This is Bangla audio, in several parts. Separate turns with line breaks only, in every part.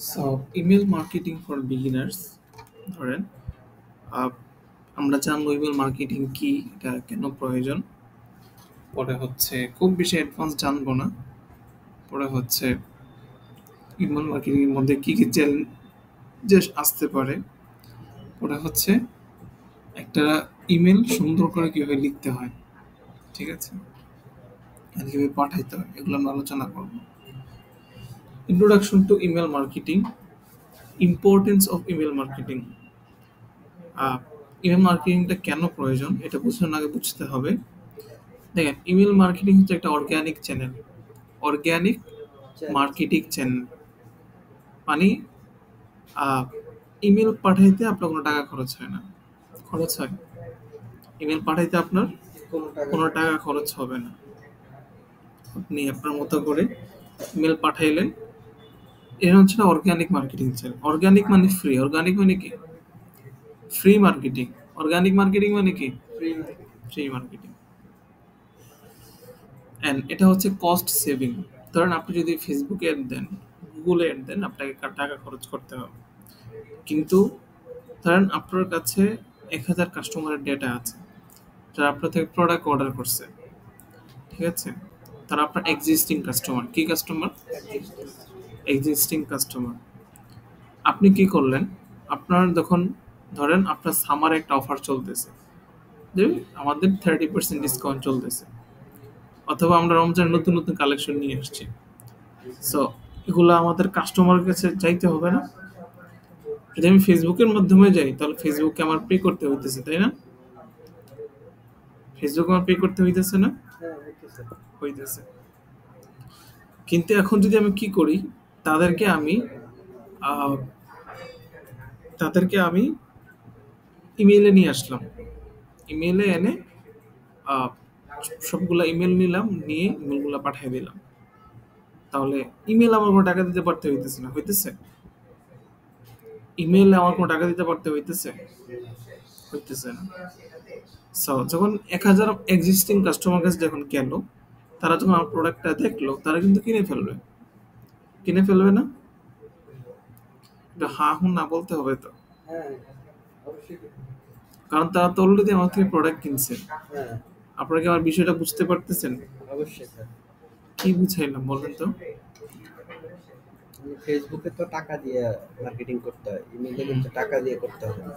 So email marketing for beginners ধরেন আহ, আমরা জানবো ইমেল মার্কেটিং কি, এটা কেন প্রয়োজন। পরে হচ্ছে খুব বেশি অ্যাডভান্স জানবো না। পরে হচ্ছে ইমেল মার্কেটিং এর মধ্যে কি কি চ্যালেঞ্জেস আসতে পারে। পরে হচ্ছে একটা ইমেল সুন্দর করে কিভাবে লিখতে হয়, ঠিক আছে, আর কিভাবে পাঠাইতে হয়, এগুলো আমরা আলোচনা করবো। Introduction to email marketing, importance of email marketing. Email মার্কেটিংটা কেন প্রয়োজন এটা বোঝানোর আগে বুঝতে হবে। দেখেন, ইমেল মার্কেটিং হচ্ছে একটা organic channel. Organic marketing channel মানে ইমেল পাঠাইতে আপনার কোনো টাকা খরচ হয় না। খরচ হয়? ইমেল পাঠাইতে আপনার কোনো টাকা খরচ হবে না। আপনি আপনার মতো করে ইমেল পাঠাইলেন। এর হচ্ছে না অর্গানিক মার্কেটিং চ্যানেল। অর্গানিক মানে ফ্রি। অর্গানিক মানে কি? Free marketing. অর্গানিক মার্কেটিং মানে কি? Free marketing. অ্যান্ড এটা হচ্ছে কস্ট সেভিং। ধরেন আপনি যদি ফেসবুকে অ্যাড দেন, গুগলে অ্যাড দেন, আপনাকে টাকা খরচ করতে হবে। কিন্তু ধরেন আপনার কাছে 1000 কাস্টমারের ডেটা আছে যারা আপনার থেকে প্রোডাক্ট অর্ডার করছে, ঠিক আছে, তারা আপনার এক্সিস্টিং কাস্টমার। কি কাস্টমার? Existing customer. আপনি কি করলেন? আপনার যখন ধরেন আপনার সামার একটা অফার চলতেছে যে আমাদের 30% ডিসকাউন্ট চলতেছে, অথবা আমরা রমজানের নতুন নতুন কালেকশন নিয়ে আসছি। সো এগুলো আমাদের কাস্টমারের কাছে চাইতে হবে না। যদি আমি ফেসবুকের মাধ্যমে যাই তাহলে ফেসবুককে আমার পে করতে হইতেছে, তাই না? ফেসবুক আমার পে করতে হইতেছে না? হইতেছে। কিন্তু এখন যদি আমি কি করি, তাদেরকে আমি আহ, তাদেরকে আমি ইমেইলে নিয়ে আসলাম। ইমেইলে এনে আহ, সবগুলা ইমেল নিলাম, নিয়ে ইমেলগুলো পাঠিয়ে দিলাম। তাহলে ইমেল আমার কোনো টাকা দিতে পারতে হইতেছে না, হইতেছে? ইমেইলে আমার কোনো টাকা দিতে পারতে হইতেছে? হইতেছে না। সো যখন 1000 এক্সিস্টিং কাস্টমার কাছে যখন গেল, তারা যখন আমার প্রোডাক্টটা দেখলো, তারা কিন্তু কিনে ফেলবে। কিনে ফেলবে না? এটা হা হুঁ না বলতে হবে তো, কারণ তারা তো অলরেডি আমার থেকে প্রোডাক্ট কিনছে। আপনারা কি আমার বিষয়টা বুঝতে পারতেছেন? কি বুঝাইলাম বলেন তো?
ফেসবুকে তো টাকা দিয়ে মার্কেটিং করতে হয়, ইমেইলে কিন্তু টাকা দিয়ে করতে হয় না।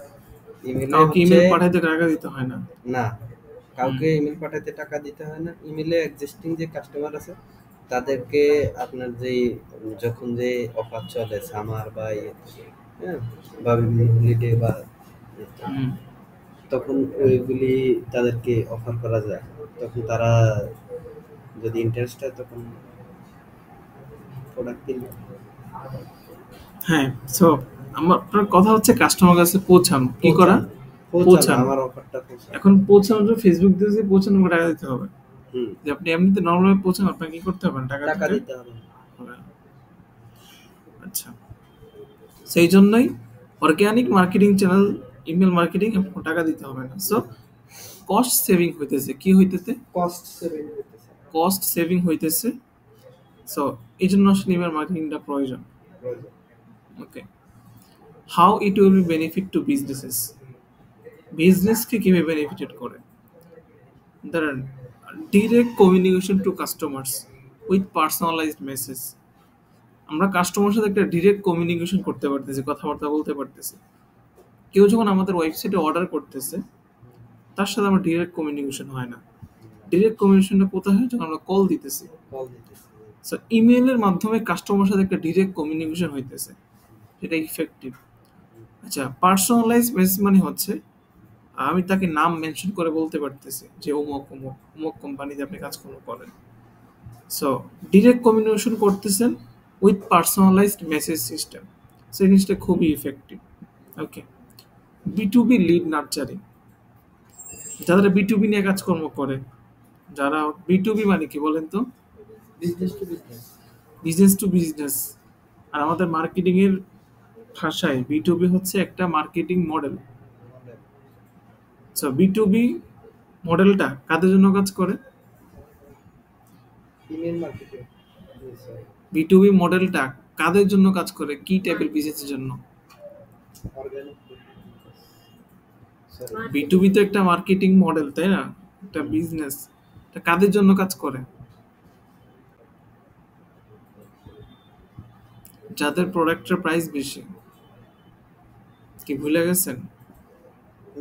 ইমেইলে
কাউকে
হচ্ছে
ইমেল পাঠাইতে টাকা দিতে হয় না।
না, কাউকে ইমেল পাঠাতে টাকা দিতে হয় না। ইমেইলে এক্সিস্টিং যে কাস্টমার আছে তাদেরকে আপনার যে যখন যে অফার চলে সামার বা হ্যাঁ বা হলিডে বা
হুম।
তখন ওইগুলি তাদেরকে অফার করা যায়। তখন তারা যদি ইন্টারেস্ট হয় তখন প্রোডাক্ট কিনবে।
হ্যাঁ, সো আপনার কথা হচ্ছে কাস্টমার কাছে পৌঁছানো, কি করা? পৌঁছানো।
আমার অফারটা পৌঁছানো।
এখন পৌঁছানোর জন্য ফেসবুক দিয়ে যদি পৌঁছানো, আমাকে টাকা দিতে হবে।
হুম,
যে আপনি এমনিতে নর্মাল পৌঁছান, আপনাকে কি করতে হবে? টাকা
টাকা
দিতে
দিতে হবে।
হবে না। আচ্ছা, সেই জন্যই organic marketing channel, email marketing, আপনাকে টাকা দিতে হবে না। সো কস্ট সেভিং হইতেছে। কি হইতেছে?
কস্ট সেভিং হইতেছে।
কস্ট সেভিং হইতেছে। সো এই জন্য আসলে ইমেল মার্কেটিংটা প্রয়োজন। Okay, how it will be benefit to businesses. বিজনেসকে কিভাবে বেনিফিটেড করে? ধরেন, direct communication to customers with personalised message. আমরা কাস্টমার সাথে একটা ডিরেক্ট কমিউনিকেশন করতে পারতেছি, কথাবার্তা বলতে পারতেছি। কেউ যখন আমাদের ওয়েবসাইটে অর্ডার করতেছে, তার সাথে আমার ডিরেক্ট কমিউনিকেশন হয় না। ডিরেক্ট কমিউনিকেশনটা কোথায় হয়? যখন আমরা কল দিতেছি। সো ইমেইলের মাধ্যমে কাস্টমার সাথে একটা ডিরেক্ট কমিউনিকেশন হইতেছে, সেটা ইফেক্টিভ। আচ্ছা, পার্সোনালাইজ মেসেজ মানে হচ্ছে আমি তাকে নাম মেনশন করে বলতে পারতেছি যে অমুক অমুক অমুক কোম্পানিতে আপনি কাজকর্ম করেন। সো ডিরেক্ট কমিউনিকেশন করতেছেন উইথ পার্সোনালাইজড মেসেজ সিস্টেম। সেই জিনিসটা খুবই ইফেক্টিভ। ওকে, বি2বি লিড নার্চারিং। যারা বি2বি নিয়ে কাজকর্ম করে, যারা বি2বি মানে কি বলেন তো?
Business to business.
Business to business. আর আমাদের মার্কেটিং এর ভাষায় বি2বি হচ্ছে একটা মার্কেটিং মডেল। সো বি2বি মডেলটা কাদের জন্য কাজ করে?
Email marketing.
বি2বি মডেলটা কাদের জন্য কাজ করে, কি টাইপের বিজনেসের জন্য?
অর্গানিক সরি
B2B তো একটা মার্কেটিং মডেল, তাই না? একটা বিজনেস, এটা কাদের জন্য কাজ করে? যাদের প্রোডাক্টের প্রাইস বেশি। কি ভুলে গেছেন?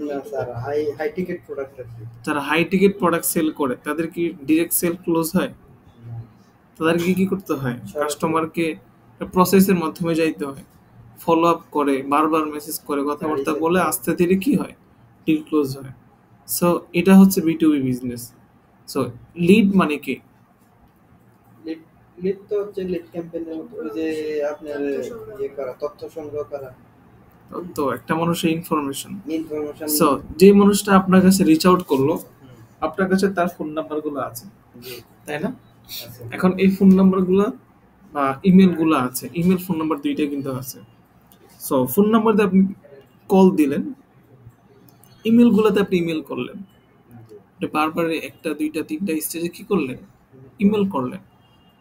না sir, high high ticket product আছে।
যারা হাই টিকেট প্রোডাক্ট সেল করে তাদের কি ডিরেক্ট সেল ক্লোজ হয়? তাদেরকে কি করতে হয়? কাস্টমারকে প্রসেসের মাধ্যমে যাইতে হয়, ফলো আপ করে, বারবার মেসেজ করে, কথাবার্তা বলে আস্তে ধীরে কি হয়, ডিল ক্লোজ হয়। সো এটা হচ্ছে B2B বিজনেস। সো লিড মানে কি?
লিড লিড তো হচ্ছে লিড ক্যাম্পেইনের মতো, ওই যে আপনার ইয়ে করা, তথ্য সংগ্রহ করা,
তো একটা মানুষের ইনফরমেশন।
ইনফরমেশন।
সো যে মানুষটা আপনার কাছে রিচ আউট করলো, আপনার কাছে তার ফোন নাম্বারগুলো আছে,
জি
তাই না?
আছে।
এখন এই ফোন নাম্বারগুলো বা ইমেলগুলো আছে, ইমেল ফোন নাম্বার দুইটাই কিন্তু আছে। সো ফোন নাম্বার দিয়ে আপনি কল দিলেন, ইমেলগুলোতে আপনি ইমেল করলেন, আপনি বারবার একটা দুইটা তিনটা স্টেজে কি করলেন, ইমেল করলেন।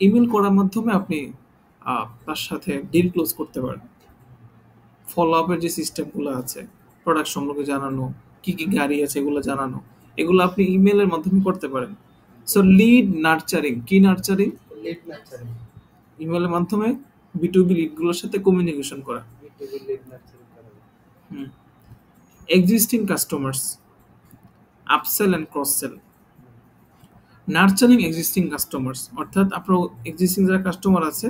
ইমেল করার মাধ্যমে আপনি তার সাথে ডিল ক্লোজ করতে পারেন। ফলো আপের যে সিস্টেমগুলো আছে, প্রোডাক্ট সম্পর্কে জানানো, কি কি গাড়ি আছে এগুলো জানানো, এগুলো আপনি ইমেলের মাধ্যমে করতে পারেন। সো লিড নার্চারিং কি? নার্চারিং
লিড নার্চারিং,
ইমেলের মাধ্যমে B2B লিডগুলোর সাথে কমিউনিকেশন করা।
B2B লিড নার্চারিং করা।
Existing customers, upsell and cross sell. Nurturing existing customers অর্থাৎ আপনার এক্সিস্টিং যারা কাস্টমার আছে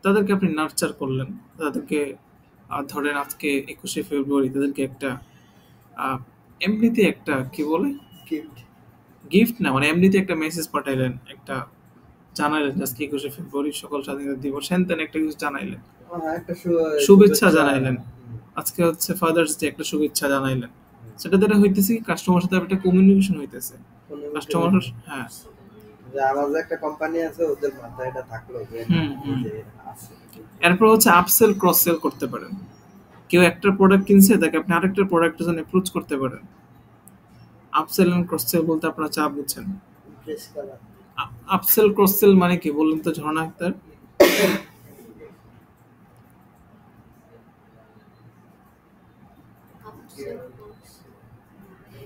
তাদেরকে আপনি নার্চার করলেন, তাদেরকে ধরেন আজকে 21শে ফেব্রুয়ারি তাদেরকে একটা এমনিতে একটা কি বলে
গিফট,
গিফট না, মানে এমনিতে একটা মেসেজ পাঠাইলেন, একটা জানাইলেন আজকে 21শে ফেব্রুয়ারি সকল স্বাধীনতা দিবস, হ্যান ত্যান একটা কিছু জানাইলেন,
একটা
শুভেচ্ছা জানাইলেন। আজকে হচ্ছে ফাদার্স ডে, একটা শুভেচ্ছা জানাইলেন। সেটা দ্বারা হইতেছে কাস্টমার সাথে একটা কমিউনিকেশন হইতেছে। কাস্টমার, হ্যাঁ,
যে আমার যে একটা কোম্পানি আছে ওদের মাথায় এটা থাকলো যে যে আছে।
এরপর হচ্ছে আপসেল ক্রস সেল করতে পারেন। কেউ একটা প্রোডাক্ট কিনছে, তাকে আপনি আরেকটা প্রোডাক্টের জন্য অ্যাপ্রোচ করতে পারেন। আপসেল এন্ড ক্রস সেল বলতে আপনারা চা বুঝছেন।
প্রেস করা।
আপসেল ক্রস সেল মানে কি বললেন তো ঝর্ণা আক্তার?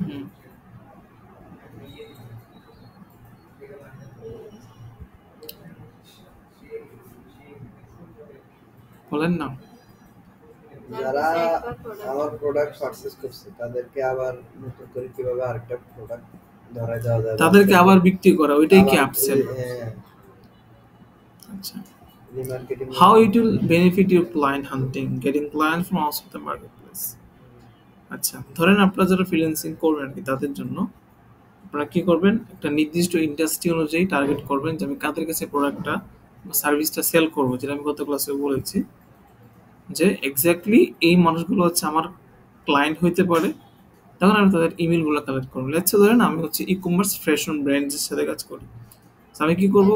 হুম, বলেন না।
যারা আমার প্রোডাক্ট পারচেজ করছে তাদেরকে আবার নতুন করে কিভাবে আরেকটা প্রোডাক্ট ধরা দেওয়া যায়,
তাদেরকে আবার বিক্রি করা, ওইটাই কি আপসেল? আচ্ছা,
remarketing.
how it will benefit your client hunting, getting clients from outside the marketplace. আচ্ছা, ধরেন আপনারা যারা ফ্রিল্যান্সিং করবেন আর কি, তাদের জন্য আপনারা কি করবেন, একটা নির্দিষ্ট ইন্ডাস্ট্রি অনুযায়ী টার্গেট করবেন যে আমি কাদের কাছে প্রোডাক্টটা বা সার্ভিসটা সেল করবো, যেটা আমি গত ক্লাসে বলেছি যে এক্স্যাক্টলি এই মানুষগুলো হচ্ছে আমার ক্লায়েন্ট হইতে পারে। তখন আমি তাদের ইমেলগুলো কালেক্ট করবো। লেটসে ধরেন আমি হচ্ছে ই কমার্স ফ্যাশন ব্র্যান্ডের সাথে কাজ করি। তো আমি কি করব,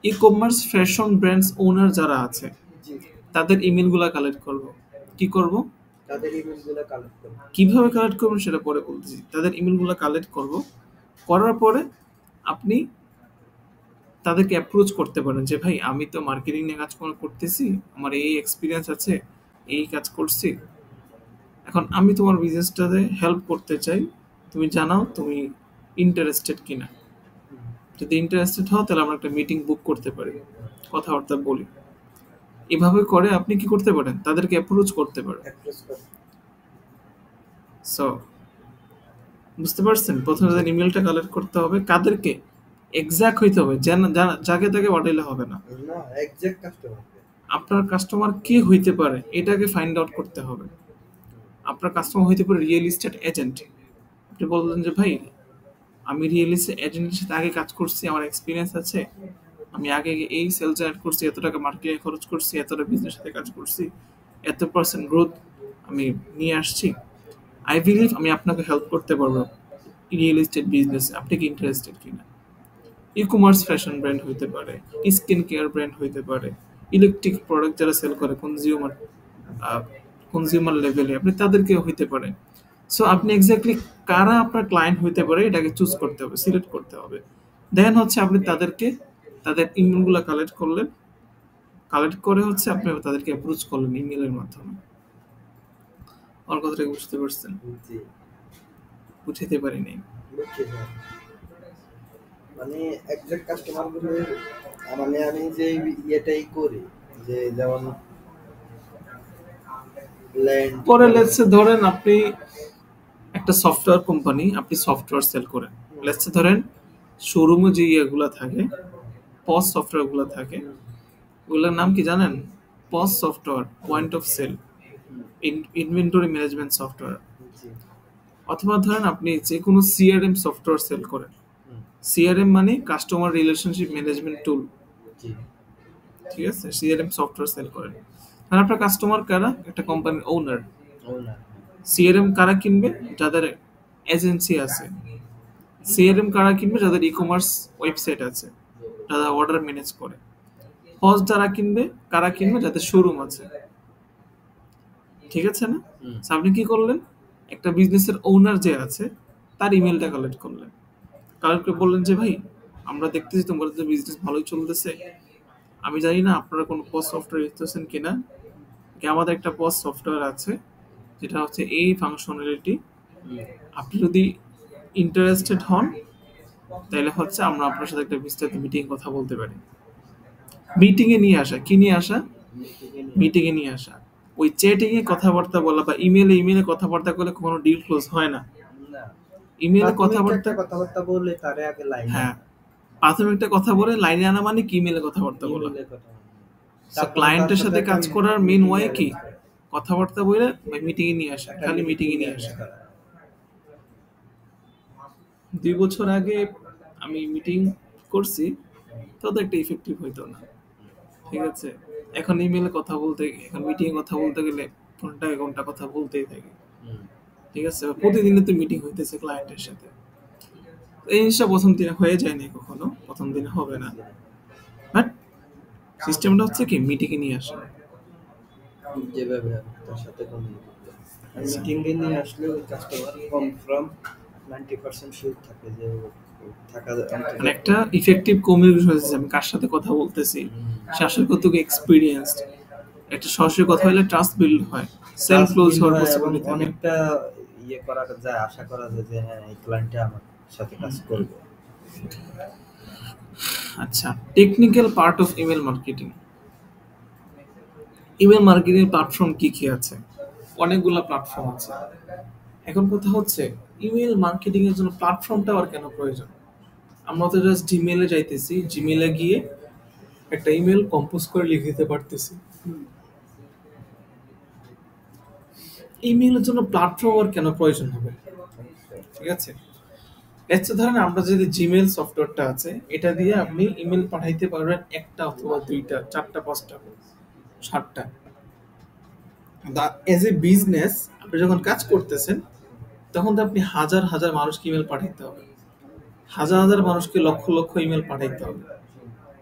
ই কমার্স ফ্যাশন ব্র্যান্ডস ওনার যারা আছে তাদের ইমেলগুলো কালেক্ট করব। কি করব,
তাদের ইমেলগুলো কালেক্ট করব।
কিভাবে কালেক্ট করবেন সেটা পরে বলতেছি। তাদের ইমেলগুলো কালেক্ট করব, করার পরে আপনি তাদেরকে অ্যাপ্রোচ করতে পারেন যে ভাই আমি তো মার্কেটিং নিয়ে কাজ করতেছি, আমার এই এক্সপিরিয়েন্স আছে, এই কাজ করছি, এখন আমি তোমার বিজনেসটাতে হেল্প করতে চাই, তুমি জানাও তুমি ইন্টারেস্টেড কিনা। যদি ইন্টারেস্টেড হও তাহলে আমরা একটা মিটিং বুক করতে পারি, কথাবার্তা বলি। এভাবে করে আপনি কি করতে পারেন, তাদেরকে অ্যাপ্রোচ করতে পারেন। সো বুঝতে পারছেন, প্রথমে তাদের ইমেলটা কালেক্ট করতে হবে, কাদেরকে এক্সাক্ট হইতে হবে, যাকে তাকে পাঠাইলে হবে না।
না, এক্সাক্ট কাস্টমার,
আপনার কাস্টমার কে হইতে পারে এটাকে ফাইন্ড আউট করতে হবে। আপনার কাস্টমার হইতে পারে রিয়েল এস্টেট এজেন্ট। আপনি বললেন যে ভাই আমি রিয়েল এস্টেট এজেন্টের সাথে আগে কাজ করছি, আমার এক্সপিরিয়েন্স আছে, আমি আগে এই সেল জেনারেট করছি, এত টাকা মার্কেটিং খরচ করছি, এতটা বিজনেস সাথে কাজ করছি, এত % গ্রোথ আমি নিয়ে আসছি, আই বিলিভ আমি আপনাকে হেল্প করতে পারবো রিয়েল এস্টেট বিজনেসে, আপনি কি ইন্টারেস্টেড কিনা। ই কমার্স ফ্যাশন ব্র্যান্ড হইতে পারে, স্কিন কেয়ার ব্র্যান্ড হইতে পারে, ইলেকট্রিক প্রোডাক্ট যারা সেল করে কনজিউমার লেভেলে, আপনি তাদেরকে হইতে পারে। সো আপনি এক্স্যাক্টলি কারা আপনার ক্লায়েন্ট হইতে পারে এটাকে চুজ করতে হবে, সিলেক্ট করতে হবে। দেন হচ্ছে আপনি তাদেরকে তাদের ইমেলগুলো কালেক্ট করলেন, কালেক্ট করে হচ্ছে আপনি তাদেরকে অ্যাপ্রোচ করলেন ইমেলের মাধ্যমে। আমার কথাটা বুঝতে পারছেন?
জি,
বুঝাতে পারি নাই।
বুঝছি স্যার। মানে এক্সাক্ট কাস্টমার গুলো, মানে আমি যে ইয়েটাই করি, যে যেমন ল্যান্ড
পরে লেটস সে ধরেন আপনি একটা সফটওয়্যার কোম্পানি, আপনি সফটওয়্যার সেল করেন। লেটস সে ধরেন শোরুমে যে ইয়েগুলো থাকে, পস সফটওয়্যারগুলো থাকে, ওগুলোর নাম কি জানেন? POS software, point of sale, inventory management software.
জি,
অথবা ধরেন আপনি যে কোনো সিআরএম সফটওয়্যার সেল করেন। সিআরএম মানে কাস্টমার রিলেশনশিপ ম্যানেজমেন্ট টুল,
জি,
ঠিক আছে? সিআরএম সফটওয়্যার সেল করেন। আর আপনার কাস্টমার কারা? একটা কোম্পানির ওনার।
ওনার,
সিআরএম কারা কিনবে? যাদের এজেন্সি আছে। সিআরএম কারা কিনবে? যাদের ই কমার্স ওয়েবসাইট আছে, যারা অর্ডার ম্যানেজ করে। পজ যারা কিনবে, কারা কিনবে? যাদের শোরুম আছে। ঠিক আছে না? So আপনি কি করলেন? একটা বিজনেসের ওনার যে আছে তার ইমেলটা কালেক্ট করলেন। কালেক্ট করে বললেন যে ভাই, আমরা দেখতেছি তোমাদের তো বিজনেস ভালোই চলতেছে। আমি জানি না আপনারা কোনো পজ সফটওয়্যার ইউজ করছেন কিনা, কি আমাদের একটা পজ সফটওয়্যার আছে যেটা হচ্ছে এই ফাংশনালিটি। আপনি যদি ইন্টারেস্টেড হন তাহলে হচ্ছে আমরা আপনার সাথে একটা বিস্তারিত মিটিং কথা বলতে পারি। মিটিং এ নিয়ে আসা, কি নিয়ে আসা? মিটিং এ নিয়ে আসা। ওই চ্যাটিং এ কথাবার্তা বলা বা ইমেলে কথাবার্তা করলে কোনো ডিল ক্লোজ হয় না।
না,
ইমেলে
প্রাথমিক
কথাবার্তা,
একটা কথাবার্তা বললে তারে আগে লাইন
হ্যাঁ, প্রাথমিক একটা কথা বলে লাইনে আনা মানে কি ইমেলে কথাবার্তা বলা।
ইমেলে কথা বলতে।
সো
তারপরে
ক্লায়েন্টের
তার
সাথে
একটা
কাজ করার মেন
meeting
ওয়ে কি?
arrange করা।
কথাবার্তা বলে মিটিং এ নিয়ে আসা,
একটা
খালি মিটিং এ
meeting
নিয়ে
arrange
আসা।
করা।
2 বছর আগে আমি মিটিং করছি, তত একটা ইফেক্টিভ হইতো না। ঠিক আছে? এখন ইমেলে কথা বলতে, এখন মিটিং এ কথা বলতে গেলে ঘন্টায় ঘন্টা কথা বলতেই থাকে। ঠিক আছে? প্রতিদিনই তো মিটিং হইতেছে ক্লায়েন্টের সাথে। এই জিনিসটা প্রথম দিনে হয়ে যায়নি, কখনো প্রথম দিনে হবে না। বাট সিস্টেমটা হচ্ছে কি, মিটিং এ নিয়ে আসা।
যেভাবে তার সাথে মিটিং এ নিয়ে আসলে ওই কাস্টমার কনফার্ম 90% শিওর থাকে যে ও থাকা
মানে একটা ইফেক্টিভ কমিউনিকেশন হচ্ছে, আমি কার সাথে কথা বলতেছি, সে আসলে কতটুকু এক্সপিরিয়েন্সড। একটা সরাসরি কথা হলে ট্রাস্ট বিল্ড হয়, সেলফ ক্লোজ হওয়ার
এবং
পসিবিলিটি থাকে।
অনেকটা ইয়ে করা যায়, আশা করা যায় যে হ্যাঁ এই ক্লায়েন্টটা আমার সাথে কাজ করবে।
আচ্ছা, technical part of email marketing. Email marketing platform কি কি আছে? অনেকগুলো প্ল্যাটফর্ম আছে। এখন কথা হচ্ছে ইমেল মার্কেটিং এর জন্য প্ল্যাটফর্মটা আর কেন প্রয়োজন? আমরা তো জাস্ট জিমেলে যাইতেছি, জিমেলে গিয়ে একটা ইমেল কম্পোজ করে লিখে দিতে পারতেছি। ইমেলের জন্য প্ল্যাটফর্ম আর কেন প্রয়োজন হবে? ঠিক আছে, এর ধরেন আমরা যদি জিমেল সফটওয়্যারটা আছে, এটা দিয়ে আপনি ইমেল পাঠাইতে পারবেন একটা অথবা দুইটা, চারটা, পাঁচটা, সাতটা। এজ এ বিজনেস আপনি যখন কাজ করতেছেন তখন তো আপনি হাজার হাজার মানুষকে ইমেল পাঠাইতে হবে, হাজার হাজার মানুষকে লক্ষ লক্ষ ইমেল পাঠাইতে হবে,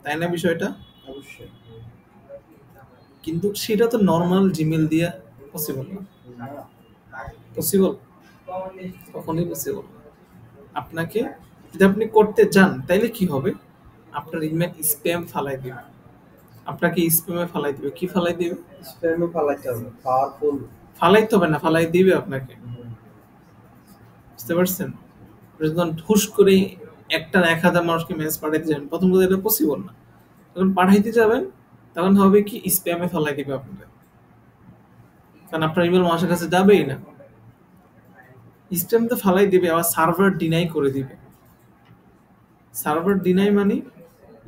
তাই না বিষয়টা?
অবশ্যই।
কিন্তু সেটা তো নর্মাল জিমেল দিয়ে পসিবল না। পসিবল? কখনোই পসিবল না। আপনাকে, যদি আপনি করতে চান তাইলে কি হবে? আপনার ইমেল স্প্যাম ফালাই দিবে, আপনাকে স্প্যামে ফালাই দিবে। কি ফালাই দিবে?
স্প্যামে পালাইতে হবে, পাওয়ারফুল।
ফালাইতে হবে না, ফালাই দিবে আপনাকে। বুঝতে পারছেন? আপনি যখন হুশ করে একটা 1,000 মানুষকে মেসেজ পাঠাইতে যাবেন, প্রথম কথা এটা পসিবল না। যখন পাঠাইতে যাবেন তখন হবে কি, স্প্যামে ফালাই দিবে আপনাকে, কারণ আপনার ইমেল মানুষের কাছে যাবেই না। স্প্যাম তো ফালাই দিবে, আবার সার্ভার ডিনাই করে দিবে। সার্ভার ডিনাই মানে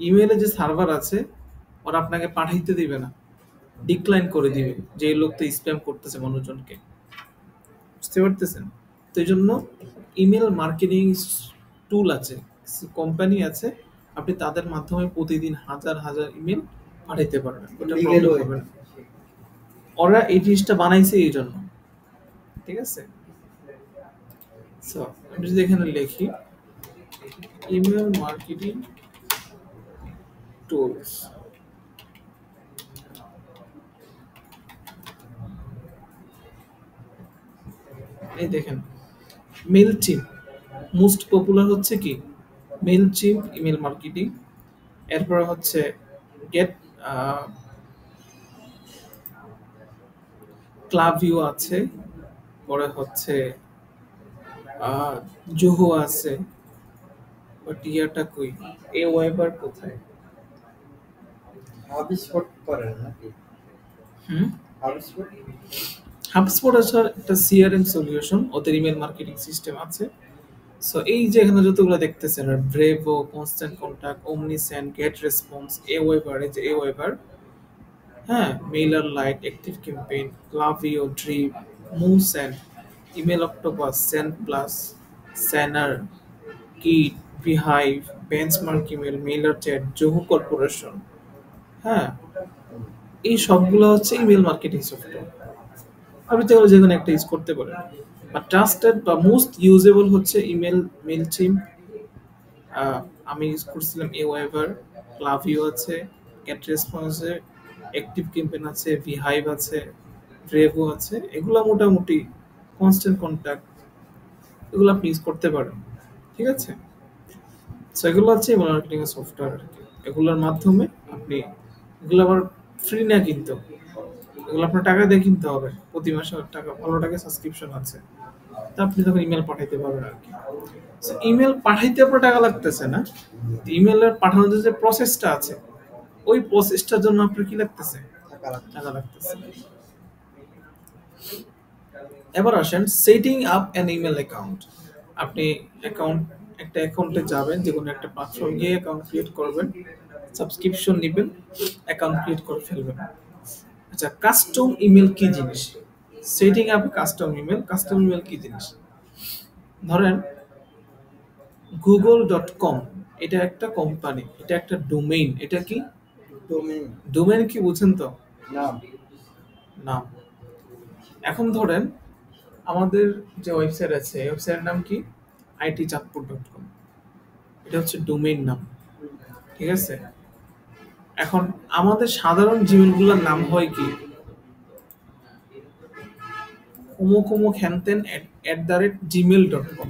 ইমেলে যে সার্ভার আছে ওরা আপনাকে পাঠাইতে দিবে না, ডিক্লাইন করে দিবে যে এই লোক তো স্প্যাম করতেছে মানুষজনকে। বুঝতে পারতেছেন? তো এই জন্য ইমেল মার্কেটিং টুল আছে, কোম্পানি আছে, আপনি তাদের মাধ্যমে প্রতিদিন হাজার হাজার ইমেল পাঠাইতে পারবেন, ওটা
Legal
প্রবলেম
way।
হবে না। ওরা এই জিনিসটা বানাইছে এই জন্য। ঠিক আছে? সো আমি যদি এখানে লিখি ইমেল মার্কেটিং টুলস, এই দেখেন মেইলচিম্প মোস্ট পপুলার হচ্ছে কি, মেইলচিম্প ইমেল মার্কেটিং। এরপর হচ্ছে গেট ক্লাভিও আছে, পরে হচ্ছে জোহো আছে, বাট ইয়াটা কই, এ ওয়েবার কোথায়?
হাবস্পট করেন নাকি?
হুম,
হাবস্পট
হাবস্পট আছে একটা সিআরএম সলিউশন, ওদের ইমেল মার্কেটিং সিস্টেম আছে। সো এই যে এখানে যতগুলো দেখতেছেন, Brevo, Constant Contact, Omnisend, GetResponse, AWeber, এই যে এ ওয়েবার, হ্যাঁ, MailerLite, ActiveCampaign, Klaviyo, Drip, Moosend, EmailOctopus, SendPulse, স্যানার, Kit, Beehiiv, Benchmark Email, Mailer Chat, Zoho corporation, হ্যাঁ, এই সবগুলো হচ্ছে ইমেল মার্কেটিং সফটওয়্যার। আপনি চাইলে যে কোনো একটা ইউজ করতে পারেন, বা ট্রাস্টেড বা মোস্ট ইউজেবল হচ্ছে ইমেল মেলচিম্প। আমি ইউজ করছিলাম এ ওয়েভার, ক্লাভিও আছে, গেট রেসপন্স আছে, অ্যাক্টিভ ক্যাম্পেইন আছে, ভিহাইভ আছে, ব্রেভো আছে, এগুলো মোটামুটি কনস্ট্যান্ট কন্ট্যাক্ট, এগুলো আপনি ইউজ করতে পারেন। ঠিক আছে, সো এগুলো হচ্ছে ইমেল মার্কেটিং এর সফটওয়্যার আর কি। এগুলোর মাধ্যমে আপনি, এগুলো আবার ফ্রি না কিন্তু, এগুলো আপনার টাকা দিয়ে কিনতে হবে, প্রতি মাসে টাকা, 15 টাকা সাবস্ক্রিপশন আছে। তা আপনি তখন ইমেল পাঠাইতে পারবেন আর কি। ইমেল পাঠাইতে আপনার টাকা লাগতেছে না, ইমেলের পাঠানোর যে প্রসেসটা আছে, ওই প্রসেসটার জন্য আপনার কি লাগতেছে?
টাকা লাগবে।
টাকা লাগতেছে। এবার আসেন setting up an email account. আপনি অ্যাকাউন্ট, একটা অ্যাকাউন্টে যাবেন, যে কোনো একটা প্ল্যাটফর্ম গিয়ে অ্যাকাউন্ট ক্রিয়েট করবেন, সাবস্ক্রিপশন নেবেন, অ্যাকাউন্ট ক্রিয়েট করে ফেলবেন। আচ্ছা, কাস্টম ইমেল কি জিনিস? সেটিং আপ কাস্টম ইমেল কি জিনিস? ধরেন google.com, এটা একটা কোম্পানি, এটা একটা ডোমেইন। এটা কি
ডোমেইন
ডোমেইন? কি বুঝেন তো?
নাম।
নাম। এখন ধরেন আমাদের যে ওয়েবসাইট আছে, এই ওয়েবসাইটের নাম কি? itchatpur.com, এটা হচ্ছে ডোমেইন নাম। ঠিক আছে, এখন আমাদের সাধারণ জিমেলগুলোর নাম হয় কি? অমুক অমুক হ্যানতেন @gmail.com,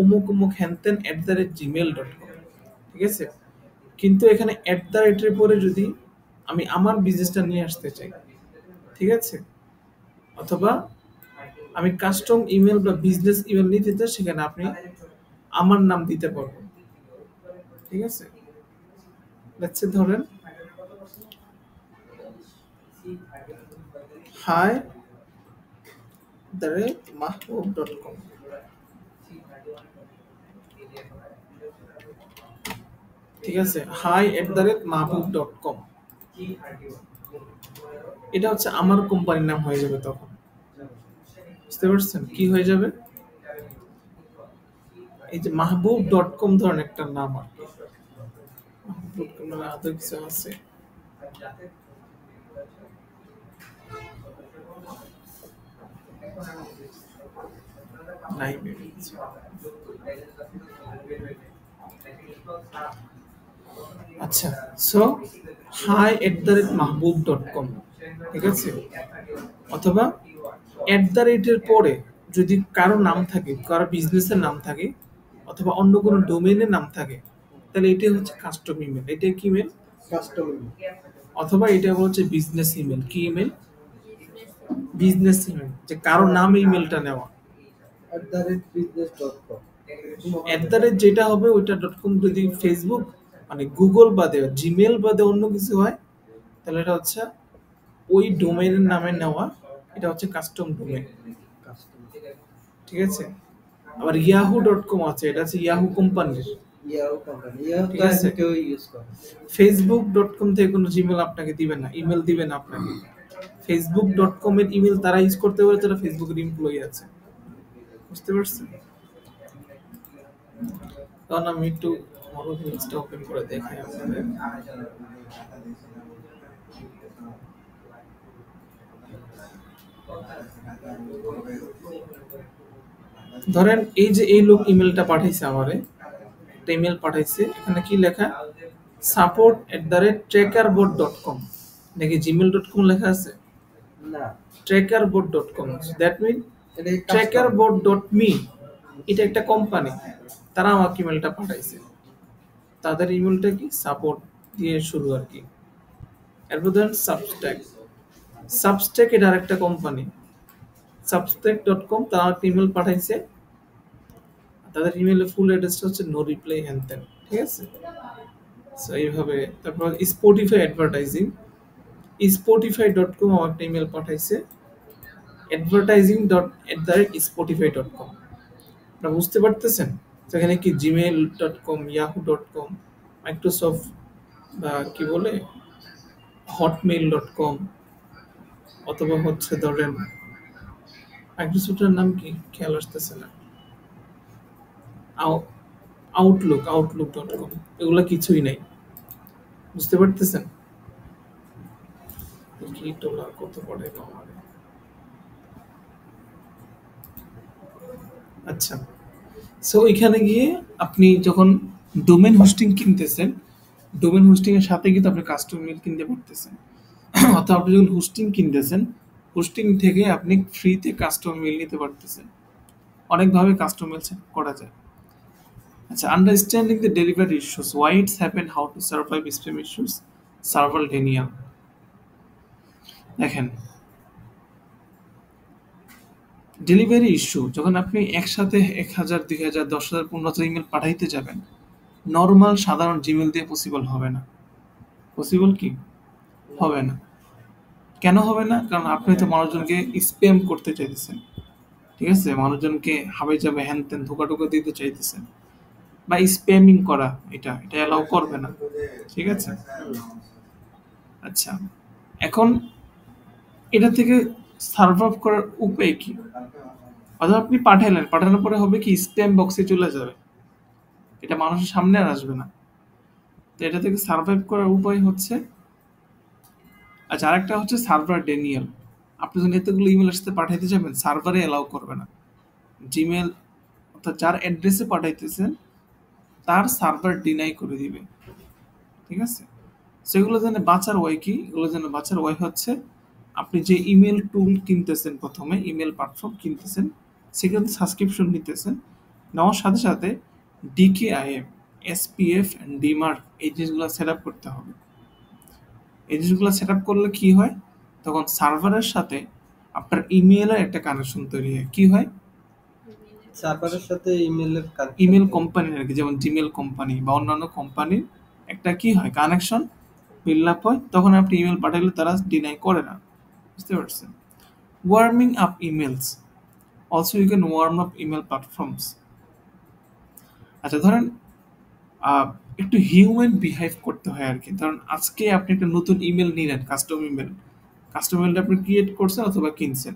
অমুক অমুক হ্যানতেন @gmail.com। ঠিক আছে, কিন্তু এখানে @এর পরে যদি আমি আমার বিজনেসটা নিয়ে আসতে চাই, ঠিক আছে, অথবা আমি কাস্টম ইমেল বা বিজনেস ইমেল নিতে চাই, সেখানে আপনি আমার নাম দিতে পারবো। ঠিক আছে, লেটস সে ধরেন hi@mahbub.com। ঠিক আছে, hi@mahbub.com, এটা হচ্ছে আমার কোম্পানির নাম হয়ে যাবে তখন। বুঝতে পারছেন কি হয়ে যাবে? এই যে mahbub.com ধরেন একটা নাম আর কি, mahbub.com নামে আদৌ কিছু আছে? নাই maybe কিছু। আচ্ছা, সো hi@mahbub.com, ঠিক আছে, অথবা এর পরে যদি কারো নাম থাকে, কারো বিজনেসের নাম থাকে, অথবা অন্য কোনো ডোমেইনের নাম থাকে, তাহলে এটা হচ্ছে কাস্টম ইমেল। এটা কি ইমেল?
কাস্টম
অথবা এটা হচ্ছে বিজনেস ইমেল। কি ইমেল? বিজনেস ইমেল, যে কারো নামে ইমেলটা নেওয়া।
@business.com।
যেটা হবে ওইটা .com, যদি ফেসবুক মানে গুগল বাদে, জিমেল বাদে অন্য কিছু হয়, তাহলে এটা হচ্ছে ওই ডোমেইনের নামে নেওয়া, এটা হচ্ছে কাস্টম ডোমেইন।
কাস্টম
ঠিক আছে, আবার yahoo.com আছে, এটা হচ্ছে ইয়াহু কোম্পানির।
ইয়াহু কোম্পানি, ইয়াহু
ঠিক
তো
আছে,
এখন কেউ ইউজ করে।
facebook.com থেকে কোনো জিমেল আপনাকে দিবে না, ইমেল দিবে না আপনাকে। facebook.com এর ইমেল তারা ইউজ করতে পারে যারা ফেসবুকের এমপ্লয়ি আছে। বুঝতে পারছেন? কারণ আমি একটু বড় জিনিসটা ওপেন করে দেখাই আপনাদের। ধরেন এই যে এই লোক ইমেলটা পাঠাইছে আমারে, একটা ইমেল পাঠাইছে, এখানে কি লেখা? support@trackerboard.com, নাকি gmail.com লেখা আছে?
না,
trackerboard.com, দ্যাট মিন
এটা কাস্টম।
trackerboard.me, এটা একটা কোম্পানি, তারা আমাকে ইমেলটা পাঠাইছে। তাদের ইমেলটা কি? সাপোর্ট দিয়ে শুরু আর কি। এরপর ধরেন সাবস্ট্যাক, এটা আরেকটা কোম্পানি, substack.com তারা একটা ইমেল পাঠাইছে, তাদের ইমেলের ফুল অ্যাড্রেসটা হচ্ছে নো রিপ্লাই হ্যান ত্যান, ঠিক আছে। সো এইভাবে তারপর স্পটিফাই অ্যাডভার্টাইজিং, spotify.com আমার একটা ইমেল পাঠাইছে advertising@spotify.com। আপনারা বুঝতে পারতেছেন সেখানে কি gmail.com, yahoo.com, মাইক্রোসফট বা কি বলে hotmail.com, অথবা হচ্ছে ধরেন মাইক্রোসফটের নাম কি খেয়াল আসতেছে না, আউটলুক.com, এগুলা কিছুই নাই। বুঝতে পারতেছেন কি টোলা কত পড়ে আমার। আচ্ছা, সো এখানে গিয়ে আপনি যখন ডোমেন হোস্টিং কিনতেছেন, ডোমেন হোস্টিং এর সাথে কিন্তু আপনি কাস্টম মেইল কিনতে পারতেছেন। অর্থাৎ আপনি যখন হোস্টিং কিনতেছেন, হোস্টিং থেকে আপনি ফ্রিতে কাস্টম মেইল নিতে পারতেছেন। অনেকভাবে কাস্টম মেইল সেট করা যায়। আচ্ছা, understanding the delivery issues, why it's happen, how to survive spam issues, server Daniel. দেখেন, ডেলিভারি ইস্যু যখন আপনি একসাথে 1000, 2000, 10,000, 15,000 ইমেল পাঠাইতে যাবেন, নর্মাল সাধারণ জিমেল দিয়ে পসিবল হবে না। পসিবল কি হবে না? কেন হবে না? কারণ আপনি তো মানুষজনকে স্প্যাম করতে চাইতেছেন, ঠিক আছে, মানুষজনকে হাবে যাবে হ্যান ত্যান ধোকা টোকা দিতে চাইতেছেন, বা স্প্যামিং করা, এটা অ্যালাউ করবে না, ঠিক আছে। আচ্ছা, এখন এটা থেকে সার্ভাইভ করার উপায় কি? অথবা আপনি পাঠাইলেন, পাঠানোর পরে হবে কি স্প্যাম বক্সে চলে যাবে, এটা মানুষের সামনে আর আসবে না। তো এটা থেকে সার্ভাইভ করার উপায় হচ্ছে, আচ্ছা আরেকটা হচ্ছে সার্ভার ডেনিয়াল। আপনি যখন এতগুলো ইমেল আসতে পাঠাইতে যাবেন, সার্ভারে অ্যালাউ করবে না। জিমেল অর্থাৎ যার অ্যাড্রেসে পাঠাইতেছেন তার সার্ভার ডিনাই করে দিবে, ঠিক আছে। সেগুলো যেন বাঁচার ওয়াই কি, এগুলো যেন বাঁচার ওয়াই হচ্ছে আপনি যে ইমেল টুল কিনতেছেন, প্রথমে ইমেল প্ল্যাটফর্ম কিনতেছেন, সেখানে সাবস্ক্রিপশন নিতেছেন, নেওয়ার সাথে সাথে ডিকেআইএম, এসপিএফ, ডিমার্ক এই জিনিসগুলো সেট আপ করতে হবে। এই জিনিসগুলো সেট আপ করলে কি হয়, তখন সার্ভারের সাথে আপনার ইমেলের একটা কানেকশন তৈরি হয়। কি হয়?
সার্ভারের সাথে ইমেলের
ইমেল কোম্পানির আর কি, যেমন জিমেল কোম্পানি বা অন্যান্য কোম্পানির একটা কি হয় কানেকশন বিল্ড আপ হয়, তখন আপনি ইমেল পাঠালে তারা ডিনাই করে না। বুঝতে পারছেন? Warming up emails, also you can warm up email platforms. আচ্ছা ধরেন একটু হিউম্যান বিহেভ করতে হয় আর কি। ধরুন আজকে আপনি একটা নতুন ইমেল নিলেন, কাস্টম ইমেল, কাস্টম ইমেলটা আপনি ক্রিয়েট করছেন অথবা কিনছেন,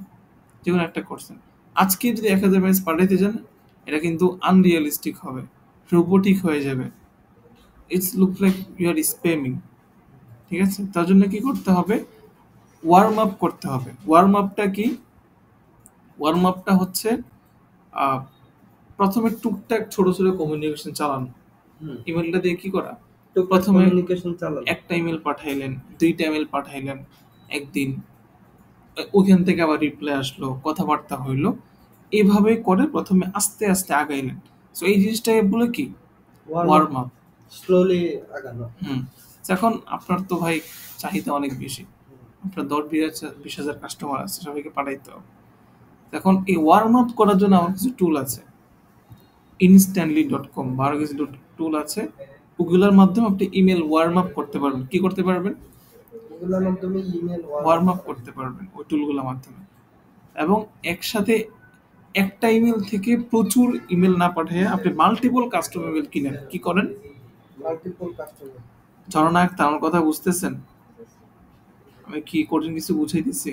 যে কোনো একটা করছেন। আজকে যদি 1000 মেসেজ পাঠাইতে যান, এটা কিন্তু আনরিয়ালিস্টিক হবে, রোবোটিক হয়ে যাবে, it's look like you are spamming, ঠিক আছে। তার জন্য কি করতে হবে? ওয়ার্ম আপ করতে হবে। ওয়ার্ম আপটা কি? ওয়ার্ম আপটা হচ্ছে আহ, প্রথমে টুকটাক ছোট ছোট কমিউনিকেশন চালানো। ইমেলটা দিয়ে কি করা? প্রথমে
কমিউনিকেশন চালানো,
একটা ইমেল পাঠাইলেন, 2টা ইমেল পাঠাইলেন একদিন, ওখান থেকে আবার রিপ্লাই আসলো, কথাবার্তা হইলো, এইভাবে করে প্রথমে আস্তে আস্তে আগাইলেন। সো এই জিনিসটাকে বলে কি? Warm up.
স্লোলি আগানো।
এখন আপনার তো ভাই চাহিদা অনেক বেশি, আপনার 10-20 হাজার কাস্টমার আছে, সবাইকে পাঠাইতে হবে। এখন এই ওয়ার্ম আপ করার জন্য আমার কিছু টুল আছে, instantly.com বা আরো কিছু টুল আছে, ওগুলোর মাধ্যমে আপনি ইমেল ওয়ার্ম আপ করতে পারবেন। কি করতে পারবেন?
ওগুলোর মাধ্যমে ইমেল
ওয়ার্ম আপ করতে পারবেন ওই টুলগুলোর মাধ্যমে। এবং একসাথে একটা ইমেল থেকে প্রচুর ইমেল না পাঠিয়ে আপনি মাল্টিপল কাস্টম ইমেল কিনেন। কি করেন?
Multiple customer.
জননায়ক, তার আমার কথা বুঝতেছেন? আমি কি কঠিন কিছু বুঝাই দিচ্ছি?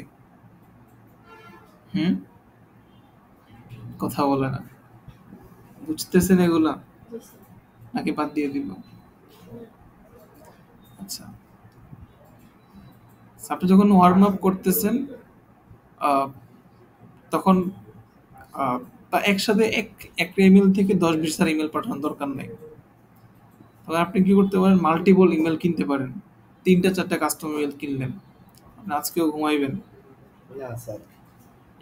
কথা বলে না, বুঝতেছেন এগুলা নাকি বাদ দিয়ে দিব? আচ্ছা, আপনি যখন ওয়ার্ম আপ করতেছেন তখন বা একসাথে একটা ইমেল থেকে 10-20 ইমেল পাঠানোর দরকার নেই। তখন আপনি কি করতে পারেন? মাল্টিপল ইমেল কিনতে পারেন। 3টা-4টা কাস্টম ইমেল কিনলেন, আপনি আজকেও ঘুমাইবেন,
না স্যার,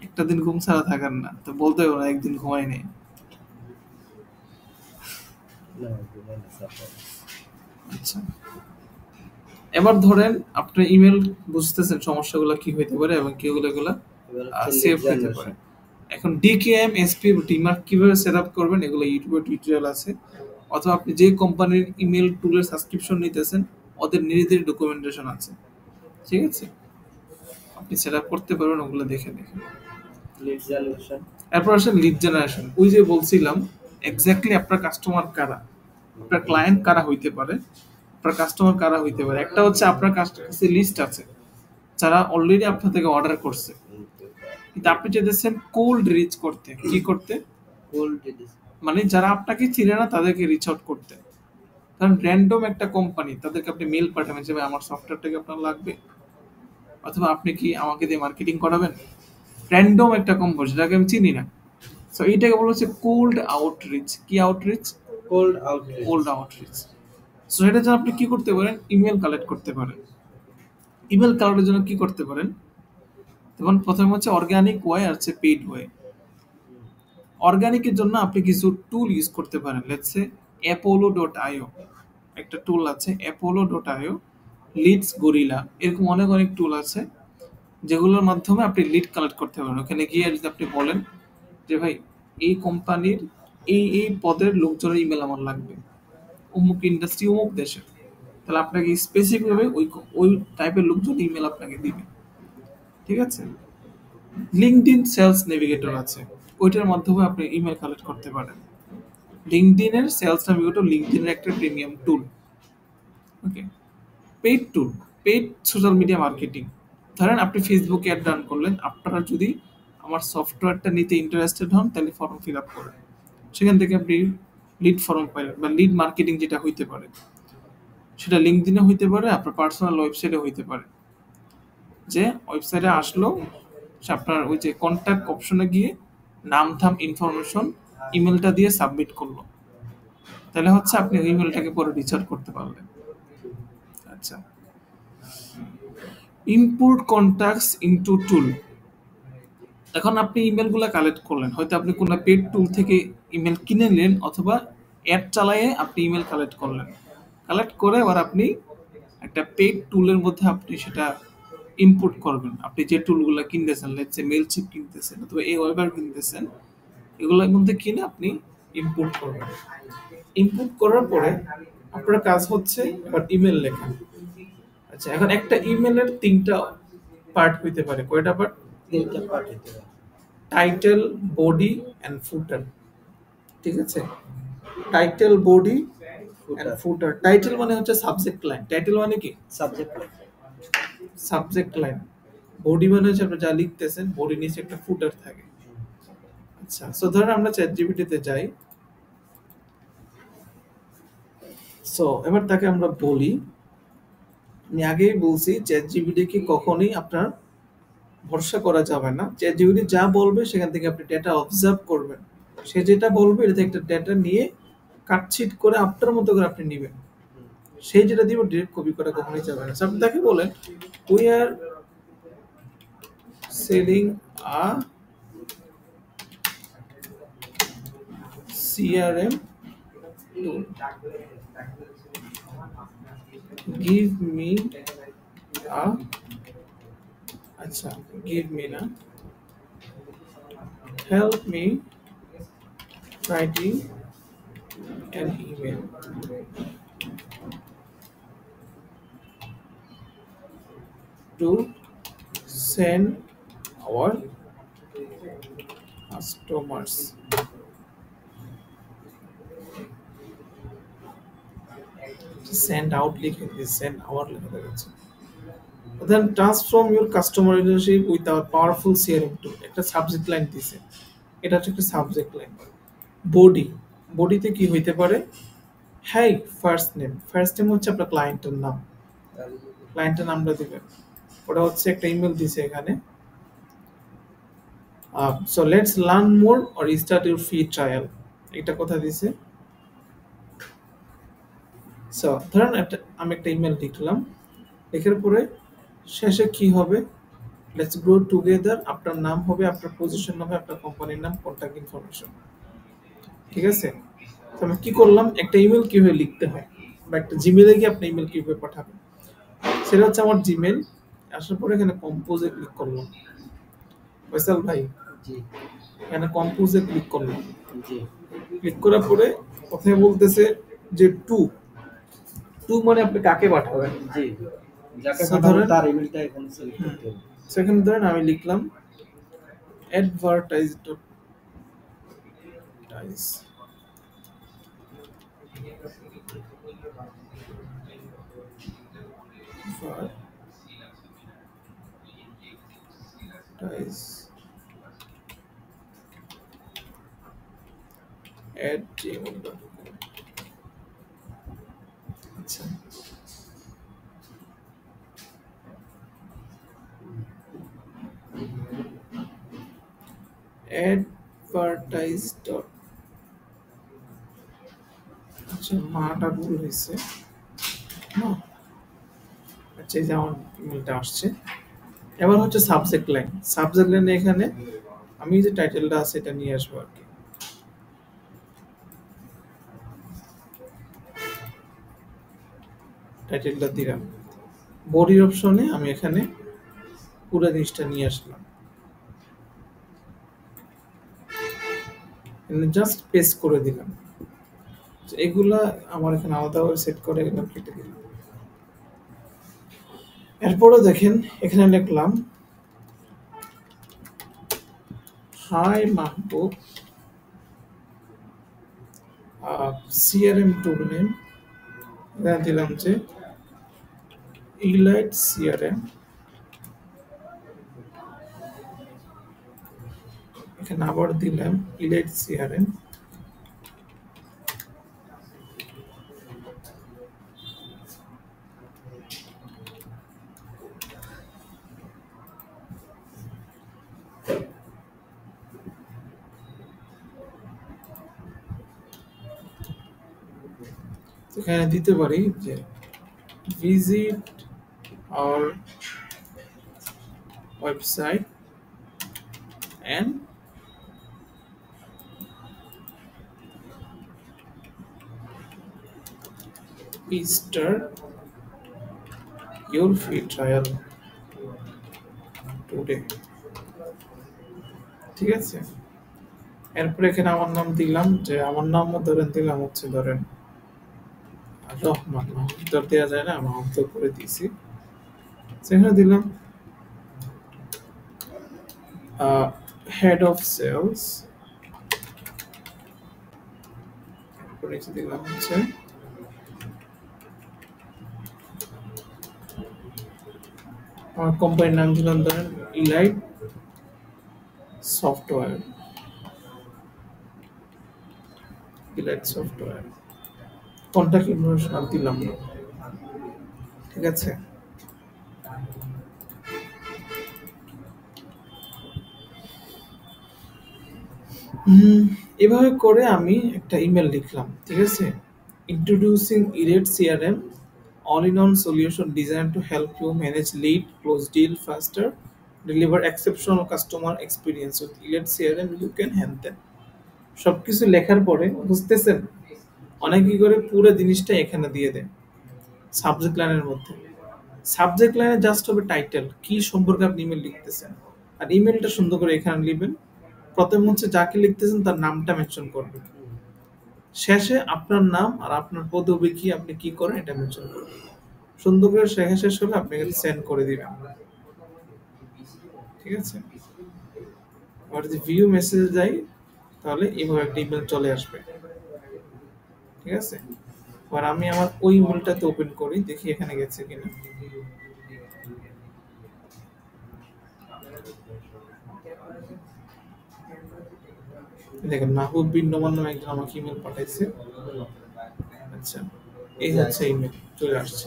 একটা দিন ঘুম ছাড়া থাকার না, তো বলতে হবে না একদিন ঘুমাই নেই। আচ্ছা, এবার ধরেন আপনার ইমেল বুঝতেছেন সমস্যাগুলো কি হইতে পারে এবং কি এগুলা
এবার হচ্ছে
সেভ
লিড
হতে পারে।
জেনারেশন।
এখন ডিকেএম এসপি ডিমার্ট কিভাবে সেট আপ করবেন এগুলো ইউটিউবে টিউটোরিয়াল আছে, অথবা আপনি যে কোম্পানির ইমেল টুলের সাবস্ক্রিপশন নিতেছেন ওদের নিজেদের ডকুমেন্টেশন আছে, ঠিক আছে, আপনি সেট আপ করতে পারবেন ওগুলো দেখে দেখে।
Lead generation.
এরপর আসেন লিড জেনারেশন। ওই যে বলছিলাম এক্স্যাক্টলি আপনার কাস্টমার কারা, আপনার ক্লায়েন্ট কারা হইতে পারে, আপনার কাস্টমার কারা হইতে পারে। একটা হচ্ছে আপনার কাছে লিস্ট আছে যারা অলরেডি আপনার থেকে অর্ডার করছে, কিন্তু আপনি চাইতেছেন কোল্ড রিচ করতে। কি করতে?
কোল্ড
মানে যারা আপনাকে চিনে না তাদেরকে রিচ আউট করতে। কারণ র্যান্ডম একটা কোম্পানি তাদেরকে আপনি মেল পাঠাবেন যে ভাই আমার সফটওয়্যারটাকে আপনার লাগবে, অথবা আপনি কি আমাকে দিয়ে মার্কেটিং করাবেন। র্যান্ডম একটা কোম্পানি যেটাকে আমি চিনি না, সো এইটাকে বলা হচ্ছে কোল্ড আউটরিচ। কি outreach?
Cold outreach.
Cold outreach. So এটা জন্য আপনি কি করতে পারেন? ইমেল কালেক্ট করতে পারেন। ইমেল কালেক্টের জন্য কি করতে পারেন? তখন প্রথমে হচ্ছে অর্গানিক ওয়ে আর হচ্ছে পেইড ওয়ে। অর্গানিকের জন্য আপনি কিছু টুল ইউজ করতে পারেন। লেটস সে apollo.io একটা টুল আছে, apollo.io, লিডস গরিলা, এরকম অনেক অনেক টুল আছে যেগুলোর মাধ্যমে আপনি লিড কালেক্ট করতে পারেন। ওখানে গিয়ে যদি আপনি বলেন যে ভাই এই কোম্পানির এই পদের লোকজনের ইমেল আমার লাগবে, অমুক ইন্ডাস্ট্রি অমুক দেশে, তাহলে আপনাকে স্পেসিফিকভাবে ওই টাইপের লোকজন ইমেল আপনাকে দিবে, ঠিক আছে। লিঙ্কডইন সেলস নেভিগেটর আছে, ওইটার মাধ্যমে আপনি ইমেল কালেক্ট করতে পারেন। লিঙ্কডইনের সেলস নেভিগেটর লিঙ্কডইনের একটা প্রিমিয়াম টুল। ওকে, পেইড টুল, পেইড সোশ্যাল মিডিয়া মার্কেটিং। ধরেন আপনি ফেসবুকে অ্যাড রান করলেন, আপনারা যদি আমার সফটওয়্যারটা নিতে ইন্টারেস্টেড হন তাহলে ফর্ম ফিল আপ করেন, সেখান থেকে আপনি লিড ফর্ম পাইলেন বা লিড মার্কেটিং যেটা হইতে পারে সেটা লিঙ্কডইনে হইতে পারে, আপনার পার্সোনাল ওয়েবসাইটে হইতে পারে। যে ওয়েবসাইটে আসলো সে আপনার ওই যে কন্ট্যাক্ট অপশনে গিয়ে নাম থাম ইনফরমেশন ইমেলটা দিয়ে সাবমিট করলো, তাহলে হচ্ছে আপনি ওই ইমেলটাকে পরে রিচার্জ করতে পারলেন। আচ্ছা, ইনপুট কন্ট্যাক্টস ইনটু টুল। এখন আপনি ইমেলগুলো কালেক্ট করলেন, হয়তো আপনি কোনো পেড টুল থেকে ইমেল কিনে নিলেন অথবা অ্যাড চালায়ে আপনি ইমেল কালেক্ট করলেন। কালেক্ট করে এবার আপনি একটা পেড টুলের মধ্যে আপনি সেটা ইনপুট করবেন। আপনি যে টুলগুলো কিনতেছেন, লেটস সে মেইলচিপ কিনতেছেন অথবা এওয়েবার কিনতেছেন, এগুলোর মধ্যে কিনে আপনি ইনপুট করবেন। ইনপুট করার পরে আপনার কাজ হচ্ছে এবার ইমেল লেখা। আচ্ছা, এখন একটা ইমেলের তিনটা পার্ট হইতে পারে। কয়টা পার্ট?
তিনটা পার্ট হতে পারে।
টাইটেল, বডি এন্ড ফুটার, ঠিক আছে। Title, body and footer. Title মানে হচ্ছে সাবজেক্ট লাইন। টাইটেল মানে কি?
Subject line.
Subject line. Body মানে হচ্ছে আপনি যা লিখতেছেন, বডি নিচে একটা ফুটার থাকে। আচ্ছা, সো ধরেন আমরা চ্যাটজিপিটি তে যাই। সো এবার তাকে আমরা বলি, আমি আগেই বলছি চ্যাটজিপিটি কে কখনোই আপনার ভরসা করা যাবে না। চ্যাটজিপিটি যা বলবে সেখান থেকে আপনি ডেটা অবজার্ভ করবেন। সে যেটা বলবে এটা থেকে একটা ডেটা নিয়ে কাটছিট করে আপনার মতো করে আপনি নেবেন। সে যেটা দিবে ডিরেক্ট কপি করা কখনোই যাবে না। আপনি তাকে বলেন we are selling a CRM tool, give me a আচ্ছা give me না help me writing an email to send our customers send out লিখে দিই, send our লেখা যাচ্ছে। then transform your customer relationship with our powerful CRM tool। একটা সাবজেক্ট লাইন দিছে, এটা হচ্ছে একটা সাবজেক্ট লাইন। বডি, বডিতে কি হইতে পারে? Hi first name. First name হচ্ছে আপনার ক্লায়েন্টের নাম, ক্লায়েন্টের নামটা দিবেন। ওটা হচ্ছে একটা ইমেল দিছে এখানে। So let's learn more or start your free trial, এটা কথা দিছে। সো ধরেন আমি একটা ইমেল লিখলাম, লেখার পরে শেষে কি হবে? Let's grow together. আপনার নাম হবে, আপনার পজিশন হবে, আপনার কোম্পানির নাম, কন্ট্যাক্ট ইনফরমেশন, ঠিক আছে। তো আমি কি করলাম, একটা ইমেল কিভাবে লিখতে হয় বা একটা জিমেলে গিয়ে আপনি ইমেল কিভাবে পাঠাবেন সেটা হচ্ছে আমার জিমেল। আসার পরে এখানে কম্পোজে ক্লিক করলাম, ফয়সাল ভাই,
জি
এখানে কম্পোজে ক্লিক করলাম।
জি
ক্লিক করার পরে প্রথমে বলতেছে যে টু টু মানে আপনি কাকে পাঠাবেন।
জি যাকে
So
পাঠাবো
ধরেন
তার ইমেলটা এখানে সিলেক্ট করতে হবে।
সেখানে ধরেন আমি লিখলাম advertise dot ties, ties @gmail.com। আচ্ছা, অ্যাডভার্টাইজ ডট, আচ্ছা মাটা ভুল হয়েছে না, আচ্ছা এই যে আমার ইমেলটা আসছে। এবার হচ্ছে সাবজেক্ট লাইন, সাবজেক্ট লাইনে এখানে আমি যে টাইটেলটা আছে এটা নিয়ে আসবো আর কি। টাইটেলটা দিলাম, বডির অপশনে আমি এখানে পুরো জিনিসটা নিয়ে আসলাম, জাস্ট পেস্ট করে দিলাম। তো এগুলা আমার এখানে আলাদাভাবে সেট করে এগুলো কেটে দিলাম। এরপরে দেখেন এখানে লিখলাম হাই মাহবুব, সিআরএম টুল নেম এখানে দিলাম যে ইলাইট সিআরএম, এখানে আবার দিলাম ইলাইট সিআরএম। এখানে দিতে পারি যে visit our website and start your free trial today। ঠিক আছে, এরপরে এখানে আমার নাম দিলাম, যে আমার নামও ধরেন দিলাম হচ্ছে ধরেন রহমান, মাহমুদ তো আর দেওয়া যায় না, মাহমুদ তো করে দিয়েছি। সেখানে দিলাম হেড অফ সেলস, নিচে দিলাম হচ্ছে আমার কোম্পানির নাম দিলাম ধরেন elite software, elite software. Contact information আর দিলাম না, ঠিক আছে। এভাবে করে আমি একটা ইমেল লিখলাম, ঠিক আছে। Introducing ইলেট CRM, all in one solution designed to help you manage lead, close deal faster, deliver exceptional customer experience with Elite CRM you can hand them। সবকিছু লেখার পরে বুঝতেছেন অনেক কি করে পুরো জিনিসটা এখানে দিয়ে দেয় সাবজেক্ট লাইনের মধ্যে। সাবজেক্ট লাইনে জাস্ট হবে টাইটেল, কি সম্পর্কে আপনি ইমেল লিখতেছেন, আর ইমেলটা সুন্দর করে এখানে লিখবেন। প্রথম হচ্ছে যাকে লিখতেছেন তার নামটা মেনশন করবেন, শেষে আপনার নাম আর আপনার পদবি কি, আপনি কি করেন এটা মেনশন করবেন। সুন্দর করে শেখা শেষ হলে আপনি সেন্ড করে দিবেন, ঠিক আছে। আর যদি ভিউ মেসেজ যাই তাহলে এইভাবে একটা ইমেল চলে আসবে, ঠিক আছে। আর আমি আমার ওই ইমেলটাতে ওপেন করি, দেখি এখানে গেছে কিনা। দেখেন মাহবুব বিন নোমান নামে একজন আমাকে ইমেল পাঠাইছে। আচ্ছা, এই হচ্ছে ইমেল চলে আসছে।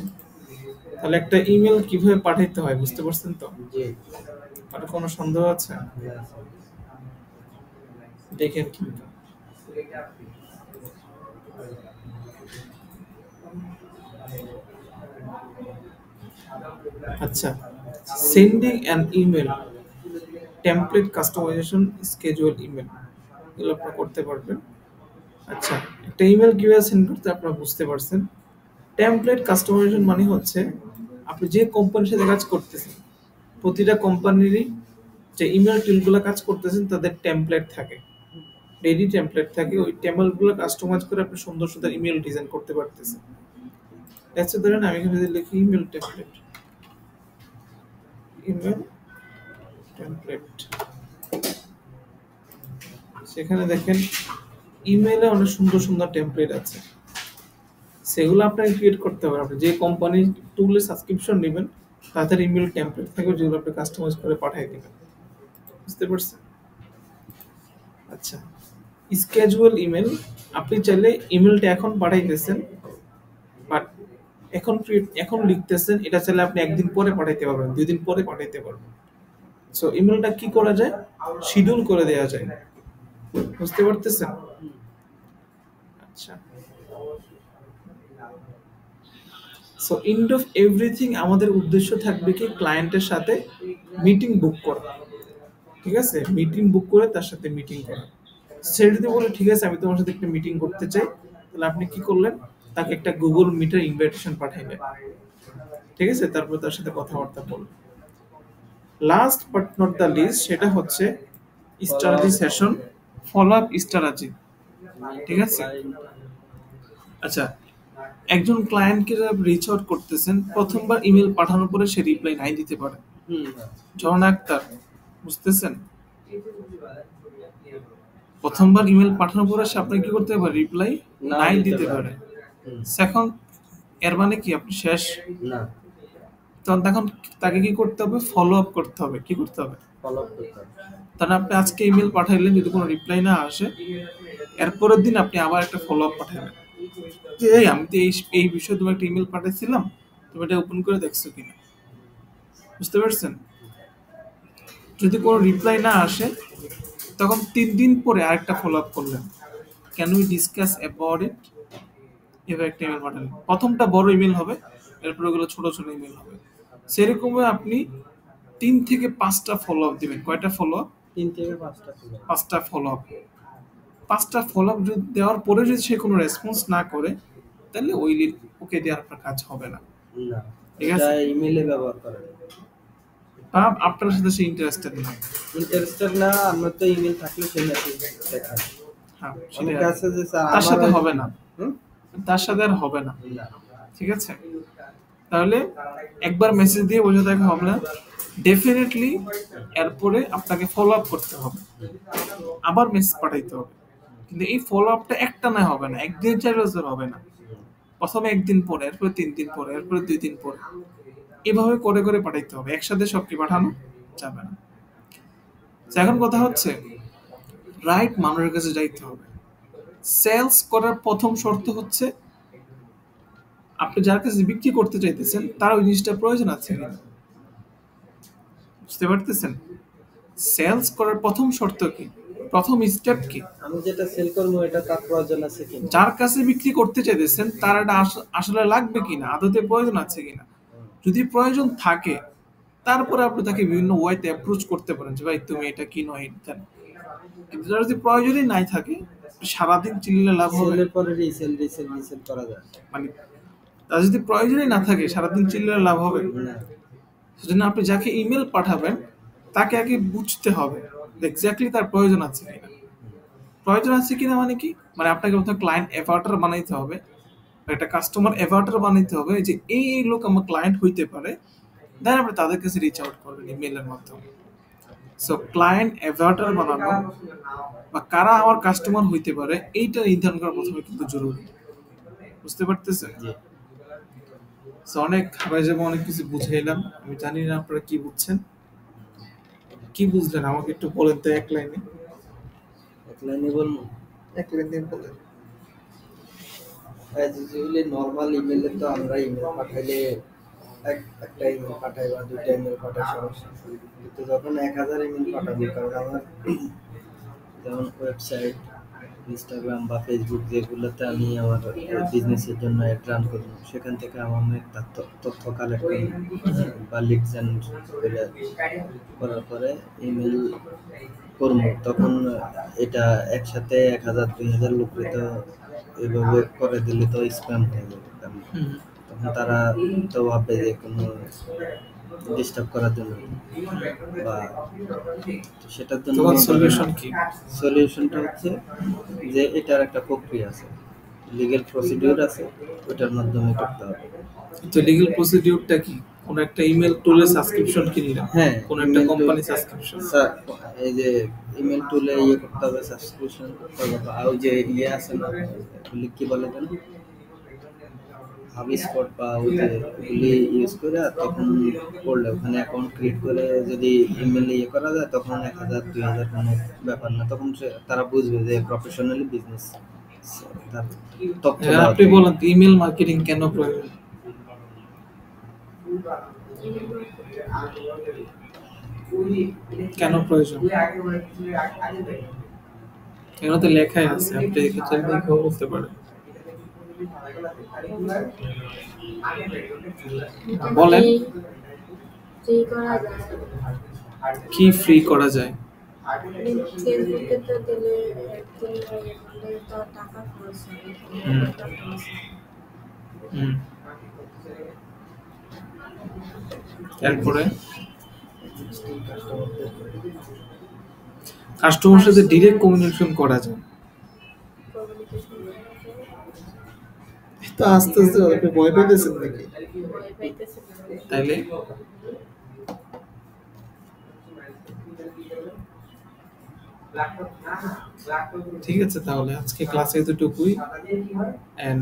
তাহলে একটা ইমেল কিভাবে পাঠাইতে হয় বুঝতে পারছেন তো?
জি
আর কোনো সন্দেহ আছে? দেখেন কিন্তু আচ্ছা, sending an email, template customization, schedule email, এগুলো আপনারা করতে পারবেন। আচ্ছা, একটা ইমেল কিভাবে সেন্ড করতে আপনারা বুঝতে পারছেন। টেমপ্লেট কাস্টমাইজেশন মানে হচ্ছে আপনি যে কোম্পানির সাথে কাজ করতেছেন প্রতিটা কোম্পানিরই যে ইমেল টুলগুলো কাজ করতেছেন তাদের টেমপ্লেট থাকে, রেডি টেমপ্লেট থাকে, ওই টেমপ্লেটগুলো কাস্টমাইজ করে আপনি সুন্দর সুন্দর ইমেল ডিজাইন করতে পারতেছেন। আচ্ছা ধরেন আমি এখানে যদি লিখি ইমেল টেমপ্লেট, ইমেল টেমপ্লেট, সেখানে দেখেন ইমেলে অনেক সুন্দর সুন্দর টেমপ্লেট আছে, সেগুলো আপনাকে ক্রিয়েট করতে হবে। আপনি যে কোম্পানি টুলে সাবস্ক্রিপশন নেবেন তাদের ইমেল টেমপ্লেট থাকবে যেগুলো আপনি কাস্টমাইজ করে পাঠিয়ে দিবেন। বুঝতে পারছেন? আচ্ছা, স্কেজুয়াল ইমেল, আপনি চাইলে ইমেলটা এখন পাঠাইতেছেন, বাট এখন লিখতেছেন, এটা চাইলে আপনি একদিন পরে পাঠাইতে পারবেন, 2 দিন পরে পাঠাইতে পারবেন। সো ইমেলটা কি করা যায়, শিডিউল করে দেওয়া যায়। বুঝতে পারতেছেন? আচ্ছা, সো এন্ড অফ এভরিথিং আমাদের উদ্দেশ্য থাকবে কি ক্লায়েন্টের সাথে মিটিং বুক করা। ঠিক আছে, মিটিং বুক করে তার সাথে মিটিং করা। সে যদি বলে ঠিক আছে আমি তোমার সাথে একটা মিটিং করতে চাই, তাহলে আপনি কি করলেন, তাকে একটা গুগল মিটের ইনভাইটেশন পাঠাইলেন। ঠিক আছে, তারপর তার সাথে কথাবার্তা বললেন। Last but not the least, সেটা হচ্ছে strategy session, follow up strategy. ঠিক আছে, আচ্ছা, একজন ক্লায়েন্টকে রিচ আউট করতেছেন, প্রথমবার ইমেল পাঠানোর পরে সে রিপ্লাই নাই দিতে পারে। জন আক্তার, বুঝতেছেন? প্রথমবার ইমেল পাঠানোর পরে সে আপনাকে কি করতে পারে, রিপ্লাই নাই দিতে পারে। সেকেন্ড, এর মানে কি আপনি শেষ
না,
তখন তখন তাকে কি করতে হবে, ফলো আপ করতে হবে। কি করতে হবে,
ফলো আপ করতে হবে।
তাহলে আপনি আজকে ইমেল পাঠাইলেন, যদি কোনো রিপ্লাই না আসে, এরপরের দিন আপনি আবার একটা ফলো আপ পাঠাবেন যে এই আমি তো এই বিষয়ে তোমার একটা ইমেল পাঠাইছিলাম, তুমি এটা ওপেন করে দেখছো কিনা। বুঝতে পারছেন? যদি কোনো রিপ্লাই না আসে, তখন 3 দিন পরে আরেকটা ফলো আপ করলেন, can we discuss about it, এবার একটা ইমেল পাঠালেন। প্রথমটা বড় ইমেল হবে, এরপর ওগুলো ছোট ছোট ইমেল হবে। সেরকম আপনি 3 থেকে 5টা ফলো আপ দিবেন। কয়টা ফলো আপ?
3 থেকে 5টা ছিল।
5টা ফলো আপ। 5টা ফলো আপ যদি দেওয়ার পরে যদি সে কোনো রেসপন্স না করে, তাহলে ওই ওকে দেওয়ার আপনার কাজ হবে না।
না,
ঠিক
এটা
আছে,
ইমেলে ব্যবহার করে না।
বা আপনার সাথে সে ইন্টারেস্টেড না।
ইন্টারেস্টেড না, আমরা তো ইমেল থাকলে সেই মেসেজ দেখাই।
হ্যাঁ,
অনেক
সেটা
আছে যে স্যার
তার সাথে
আমার
হবে না,
হুম?
তার সাথে আর হবে না।
না,
ঠিক আছে, তাহলে একবার মেসেজ দিয়ে বোঝা দেখা হবে না, ডেফিনেটলি এরপরে আপনাকে ফলো আপ করতে হবে, আবার মেসেজ পাঠাইতে হবে। কিন্তু এই ফলো আপটা একটা না হবে না, একদিন 4 বছর হবে না। প্রথমে একদিন পরে, এরপরে 3 দিন পরে, এরপরে 2 দিন পরে, এভাবে করে করে পাঠাইতে হবে, একসাথে সব কি পাঠানো যাবে না। তো এখন কথা হচ্ছে রাইট মানুষের কাছে যাইতে হবে। সেলস করার প্রথম শর্ত হচ্ছে আপনি যার কাছে বিক্রি করতে চাইতেছেন তার ওই জিনিসটা প্রয়োজন আছে কিনা। বুঝতে পারতেছেন? সেলস করার প্রথম শর্ত কি, প্রথম স্টেপ কি,
আমি যেটা সেল করবো এটা তার প্রয়োজন আছে কিনা।
যার কাছে বিক্রি করতে চাইতেছেন তার এটা আসলে লাগবে কিনা, আদতে প্রয়োজন আছে কিনা। যদি প্রয়োজন থাকে, তারপরে আপনি তাকে বিভিন্ন ওয়েতে অ্যাপ্রোচ করতে পারেন যে ভাই তুমি এটা কিনো দেন। কিন্তু যার যদি প্রয়োজনই নাই থাকে, সারাদিন চিল্লে লাভ হবে।
সেলের পরে রিসেল রিসেল রিসেল করা যায়
মানে তার যদি প্রয়োজনই না থাকে, সারাদিন চিল্লে লাভ হবে
না।
সেজন্য আপনি যাকে ইমেল পাঠাবেন তাকে আগে বুঝতে হবে এক্স্যাক্টলি তার প্রয়োজন আছে কিনা। প্রয়োজন আছে কিনা মানে কি, মানে আপনাকে প্রথমে ক্লায়েন্ট অ্যাভাটার বানাইতে হবে, একটা কাস্টমার অ্যাভাটার বানাইতে হবে যে এই এই লোক আমার ক্লায়েন্ট হইতে পারে, দেন আপনি তাদের কাছে রিচ আউট করবেন ইমেলের মাধ্যমে। সো ক্লায়েন্ট অ্যাভাটার বানানো বা কারা আমার কাস্টমার হইতে পারে এইটা নির্ধারণ করা প্রথমে কিন্তু জরুরি। বুঝতে পারতেছেন? সো অনেক খাবার যাবো, অনেক কিছু বুঝাইলাম, আমি জানি না আপনারা কি বুঝছেন, কি বুঝলেন আমাকে একটু বলেন তো এক লাইনে।
এক লাইনে বলবো,
এক লাইন দিয়ে বলেন।
অ্যাজ ইউজুয়ালি নরমাল ইমেলে তো আমরা ইমেল পাঠাইলে একটা ইমেল পাঠাই বা 2টা ইমেল পাঠাই সমস্যা। কিন্তু যখন 1000 ইমেল পাঠাবো, কারণ আমার যেমন ওয়েবসাইট, ইনস্টাগ্রাম বা ফেসবুক যেগুলোতে আমি আমার বিজনেসের জন্য অ্যাড রান করি, সেখান থেকে আমার অনেক তথ্য কালেক্ট করি বা লিড জেনারেট করার পরে ইমেল করবো, তখন এটা একসাথে 1000-2000 লোককে তো এভাবে করে দিলে তো স্প্যাম হয়ে যাবে। কারণ তখন তারা তো ভাববে যে কোনো ডিস্টার্ব করার জন্য, বা সেটার জন্য
তোমার সলিউশন কি?
সলিউশনটা হচ্ছে যে এটার একটা প্রক্রিয়া আছে, লিগ্যাল প্রসিডিউর আছে, ওটার মাধ্যমে করতে হবে।
তো লিগ্যাল প্রসিডিউরটা কি? কোন একটা ইমেল টুলে সাবস্ক্রিপশন কিনলাম,
হ্যাঁ,
কোন একটা
email
কোম্পানি
tool-
সাবস্ক্রিপশন।
এই যে ইমেল টুলে করতে হবে, সাবস্ক্রিপশন করতে হবে, বা ওই যে আছে না, ওগুলি কি বলে যেন, হাবিস্পট বা ওই যে ওগুলি ইউজ করে তখন করলে ওখানে অ্যাকাউন্ট ক্রিয়েট করে যদি ইমেল করা যায়, তখন 1000 2000 কোনো ব্যাপার না, তখন তারা বুঝবে যে প্রফেশনালি বিজনেস তার তথ্য
এবার
দেওয়া
আপনি
যায়।
বলেন ইমেল মার্কেটিং কেন প্রয়োজন? কেন প্রয়োজন? এখানে তো লেখাই আছে, আপনি এক্ষেত্রে লেখাও বলতে পারেন। বলেন
ফ্রি করা যায়।
কি ফ্রি করা যায়?
ফেসবুকে তো দিলে একদিন করলে তো টাকা খরচ হবে,
হুম।
টাকা খরচ হবে।
হুম। এরপরে কাস্টমার সাথে ডিরেক্ট কমিউনিকেশন করা যায়।
কমিউনিকেশন
তো আস্তে আস্তে আপনি ভয় পাইতেছেন নাকি?
ভয় পাইতেছে না।
তাইলে ঠিক আছে, তাহলে আজকে ক্লাসে এতটুকুই। And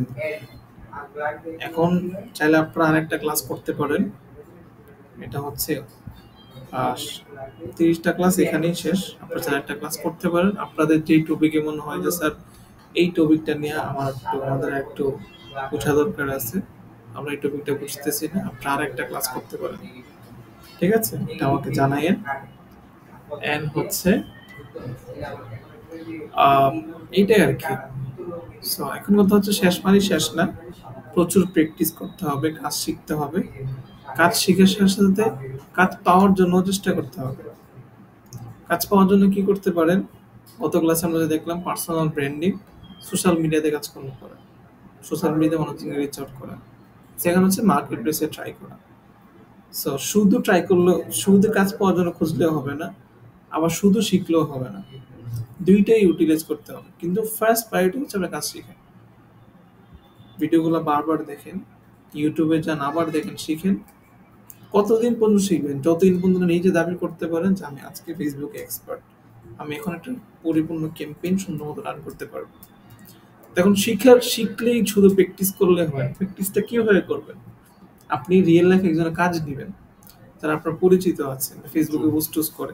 এখন চাইলে আপনারা আরেকটা ক্লাস করতে পারেন। এটা হচ্ছে 30টা ক্লাস এখানেই শেষ। আপনারা চাইলে একটা ক্লাস করতে পারেন। আপনাদের যেই টপিকে মনে হয় যে স্যার এই টপিকটা নিয়ে আমাদের একটু বোঝা দরকার আছে, আমরা এই টপিকটা বুঝতেছি না, আপনারা আরেকটা ক্লাস করতে পারেন। ঠিক আছে, এটা আমাকে জানাইয়েন। এন্ড হচ্ছে এইটাই আর কি। সো এখন কথা হচ্ছে শেষ মানে শেষ না, প্রচুর প্র্যাকটিস করতে হবে, কাজ শিখতে হবে। কাজ শিখার সাথে সাথে কাজ পাওয়ার জন্য চেষ্টা করতে হবে। কাজ পাওয়ার জন্য কি করতে পারেন? গত ক্লাসে আমরা যে দেখলাম পার্সোনাল ব্র্যান্ডিং, সোশ্যাল মিডিয়াতে কাজকর্ম করা, সোশ্যাল মিডিয়াতে মানুষকে রিচ আউট করা, সেখানে হচ্ছে মার্কেট প্লেসে ট্রাই করা। সো শুধু ট্রাই করলেও, শুধু কাজ পাওয়ার জন্য খুঁজলেও হবে না, আবার শুধু শিখলেও হবে না, দুইটাই ইউটিলাইজ করতে হবে। কিন্তু ফার্স্ট প্রায়োরিটি হচ্ছে আমরা কাজ শিখেন, ভিডিওগুলো বারবার দেখেন, ইউটিউবে যান, আবার দেখেন, শিখেন। কতদিন পর্যন্ত শিখবেন? যতদিন পর্যন্ত নিজে দাবি করতে পারেন যে আমি আজকে ফেসবুকে এক্সপার্ট, আমি এখন একটা পরিপূর্ণ ক্যাম্পেইন সুন্দর মতো রান করতে পারবো। তখন শিখলেই শুধু প্র্যাকটিস করলে হয়। প্র্যাকটিসটা কিভাবে করবেন? আপনি রিয়েল লাইফে একজনের কাজ নেবেন, যারা আপনার পরিচিত আছে, ফেসবুকে পোস্ট টোস্ট করে,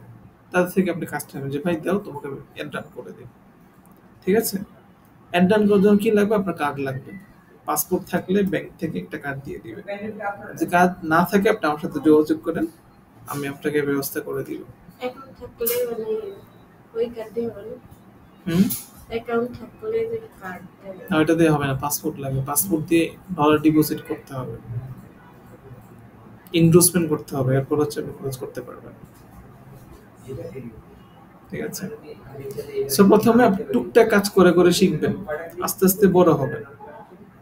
তাদের থেকে আপনি কাজটা নেবেন যে ভাই দাও, তোমাকে আমি অ্যাড রান করে দিই। ঠিক আছে, অ্যাড রান করার জন্য কি লাগবে? আপনার কার্ড লাগবে। পাসপোর্ট থাকলে ব্যাংক থেকে একটা কার্ড দিয়ে দিবে। যে কার্ড না থাকে আপনি আমার সাথে যোগাযোগ করেন, আমি আপনাকে ব্যবস্থা করে দিব।
অ্যাকাউন্ট থাকলে মানে ওই কার্ড দিয়ে হবে না?
হুম।
অ্যাকাউন্ট থাকলে যে কার্ড দেবে।
না, ওইটা দিয়ে হবে না, পাসপোর্ট লাগবে। পাসপোর্ট দিয়ে ডলার ডিপোজিট করতে হবে, ইনভেস্টমেন্ট করতে হবে, এরপর হচ্ছে আপনি খরচ করতে পারবেন। ঠিক আছে, সো প্রথমে আপনি টুকটাক কাজ করে করে শিখবেন, আস্তে আস্তে বড় হবেন।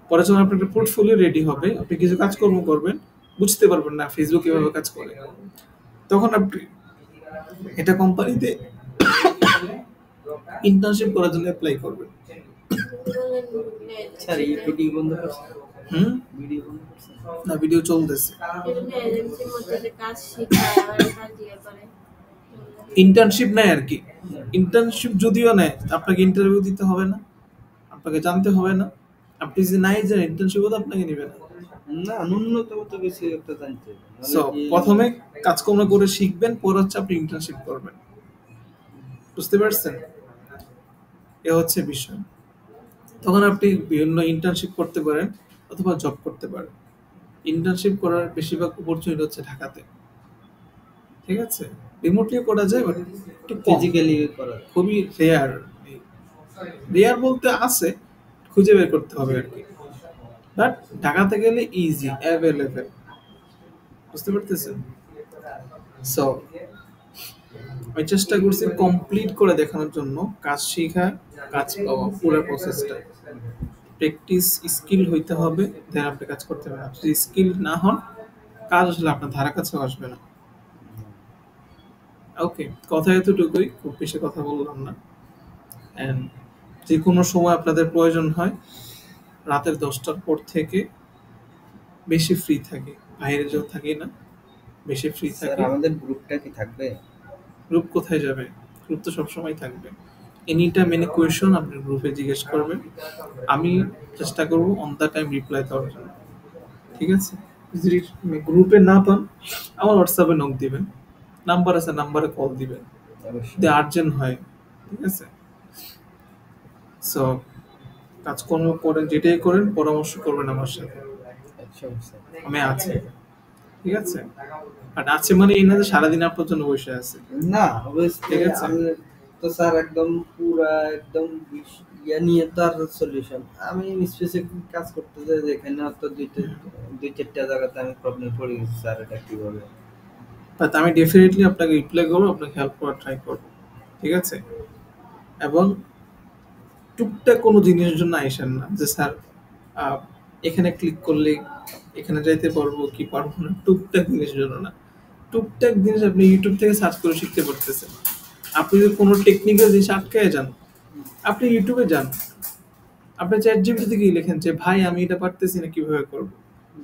পরে যখন আপনার একটা পোর্টফোলিও রেডি হবে, আপনি কিছু কাজকর্ম করবেন, বুঝতে পারবেন না ফেসবুক কিভাবে কাজ করে, তখন আপনি এটা কোম্পানিতে ইন্টার্নশিপ করার জন্য অ্যাপ্লাই করবেন।
স্যার এই ভিডিও বন্ধ করছে,
হুম।
ভিডিও বন্ধ করছে।
না, ভিডিও চলতেছে।
এজন্য এজেন্সির মধ্যে যে কাজ শিখায় আবার কাজ দিয়ে করে।
ইন্টার্নশিপ নেয় আর কি। ইন্টার্নশিপ যদিও নেয়, আপনাকে ইন্টারভিউ দিতে হবে না, আপনাকে জানতে হবে না। আপনি যে নাই যে ইন্টার্নশিপ তো আপনাকে নেবে না।
না, ন্যূনতম তো কিছু একটা জানতে হবে।
সো প্রথমে কাজকর্ম করে শিখবেন, পরে হচ্ছে আপনি ইন্টার্নশিপ করবেন। বুঝতে পারছেন? এ হচ্ছে বিষয়। তখন আপনি বিভিন্ন ইন্টার্নশিপ করতে পারেন অথবা জব করতে পারেন। ইন্টার্নশিপ করার বেশিরভাগ অপরচুনিটি হচ্ছে ঢাকাতে। ঠিক আছে, রিমোটলি করা যায়, বাট একটু
ফিজিক্যালি করা।
খুবই রেয়ার। রেয়ার বলতে আছে, খুঁজে বের করতে হবে আর কি। বাট ঢাকাতে গেলে ইজি, অ্যাভেলেবেল। বুঝতে পারতেছেন? সো আমি চেষ্টা করছি কমপ্লিট করে দেখানোর জন্য, কাজ শেখা, কাজ পাওয়া, পুরো প্রসেসটা। প্র্যাকটিস স্কিল হইতে হবে, দেন আপনি কাজ করতে পারবেন। যদি স্কিল না হন, কাজ আসলে আপনার ধারা কাছেও আসবে না। ওকে, কথা এতটুকুই, খুব বেশি কথা বললাম না। অ্যান্ড যে কোনো সময় আপনাদের প্রয়োজন হয়, রাতের 10টার পর থেকে বেশি ফ্রি থাকি, বাইরে যেও থাকি না, বেশি ফ্রি
স্যার
থাকি।
আমাদের গ্রুপটা কি থাকবে?
গ্রুপ কোথায় যাবে? গ্রুপ তো সবসময় থাকবে। এনি টাইম এনি কোয়েশন আপনি গ্রুপে জিজ্ঞেস করবেন, আমি চেষ্টা করব অন দ্য টাইম রিপ্লাই দেওয়ার জন্য। ঠিক আছে? যদি গ্রুপে না পান, আমার হোয়াটসঅ্যাপে নক দিবেন, নাম্বার আছে, নাম্বারে কল দিবেন
অবশ্যই।
যদি আর্জেন্ট হয়। ঠিক আছে? সো কাজকর্ম করেন, যেটাই করেন পরামর্শ করবেন আমার সাথে,
100%।
আমি আছি। ঠিক আছে? আর আছে মানে এই না যে সারাদিন আপনার জন্য বসে আছে।
না অবশ্যই
ঠিক আছে?
আমি তো স্যার একদম পুরা একদম ইয়া নিয়ে তার সলিউশন আমি স্পেসিফিক কাজ করতে যাই যেখানে তো দুই চারটা জায়গাতে আমি প্রবলেম পড়ে গেছি স্যার এটা কিভাবে।
বাট আমি ডেফিনেটলি আপনাকে রিপ্লাই করবো, আপনাকে হেল্প করার ট্রাই করবো। ঠিক আছে? এবং টুকটাক কোনো জিনিসের জন্য আইসেন না যে স্যার আহ, এখানে ক্লিক করলে এখানে যাইতে পারবো কি পারবো না, টুকটাক জিনিসের জন্য না। টুকটাক জিনিস আপনি ইউটিউব থেকে সার্চ করে শিখতে পারতেছেন। আপনি যদি কোনো টেকনিক্যাল জিনিস আটকায় যান, আপনি ইউটিউবে যান, আপনি চ্যাট জিপিটি গিয়ে লেখেন যে ভাই আমি এটা পারতেছি না, কিভাবে করবো,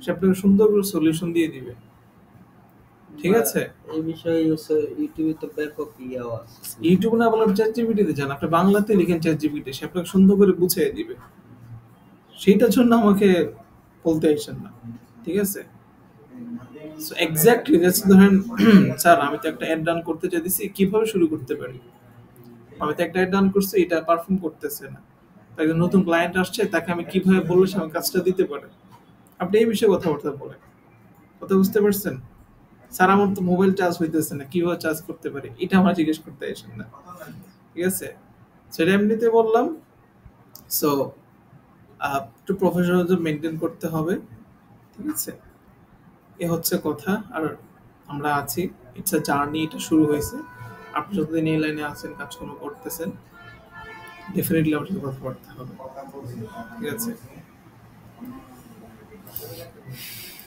সে আপনাকে সুন্দর করে সলিউশন দিয়ে দিবে। ঠিক আছে?
এই বিষয়ে ইউটিউবে তো ব্যাপক ইয়া আছে।
ইউটিউব না বলে চ্যাট জিপিটিতে যান, আপনি বাংলাতে লিখেন চ্যাট জিপিটি, সে আপনাকে সুন্দর করে বুঝিয়ে দিবে। সেইটার জন্য আমাকে বলতে আইসেন না। ঠিক আছে? সো এক্স্যাক্টলি ধরেন স্যার আমি তো একটা অ্যাড রান করতে চাইছি, কিভাবে শুরু করতে পারি? আমি তো একটা অ্যাড রান করছি, এটা পারফর্ম করতেছে না, তো একজন নতুন ক্লায়েন্ট আসছে, তাকে আমি কিভাবে বললে সে আমার কাজটা দিতে পারে? আপনি এই বিষয়ে কথাবার্তা বলেন। কথা বুঝতে পারছেন? স্যার আমার তো মোবাইল চার্জ হইতেছে না, কিভাবে চার্জ করতে পারি? এটা আমরা জিজ্ঞেস করতে আসেন না। ঠিক আছে? সেটা এমনিতে বললাম। সো একটু প্রফেশনালিজম মেনটেন করতে হবে। ঠিক আছে? এ হচ্ছে কথা। আর আমরা আছি, ইটস আ জার্নি, এটা শুরু হয়েছে। আপনি যতদিন এই লাইনে আছেন, কাজকর্ম করতেছেন, ডেফিনেটলি আমার সাথে কথাবার্তা হবে। ঠিক আছে?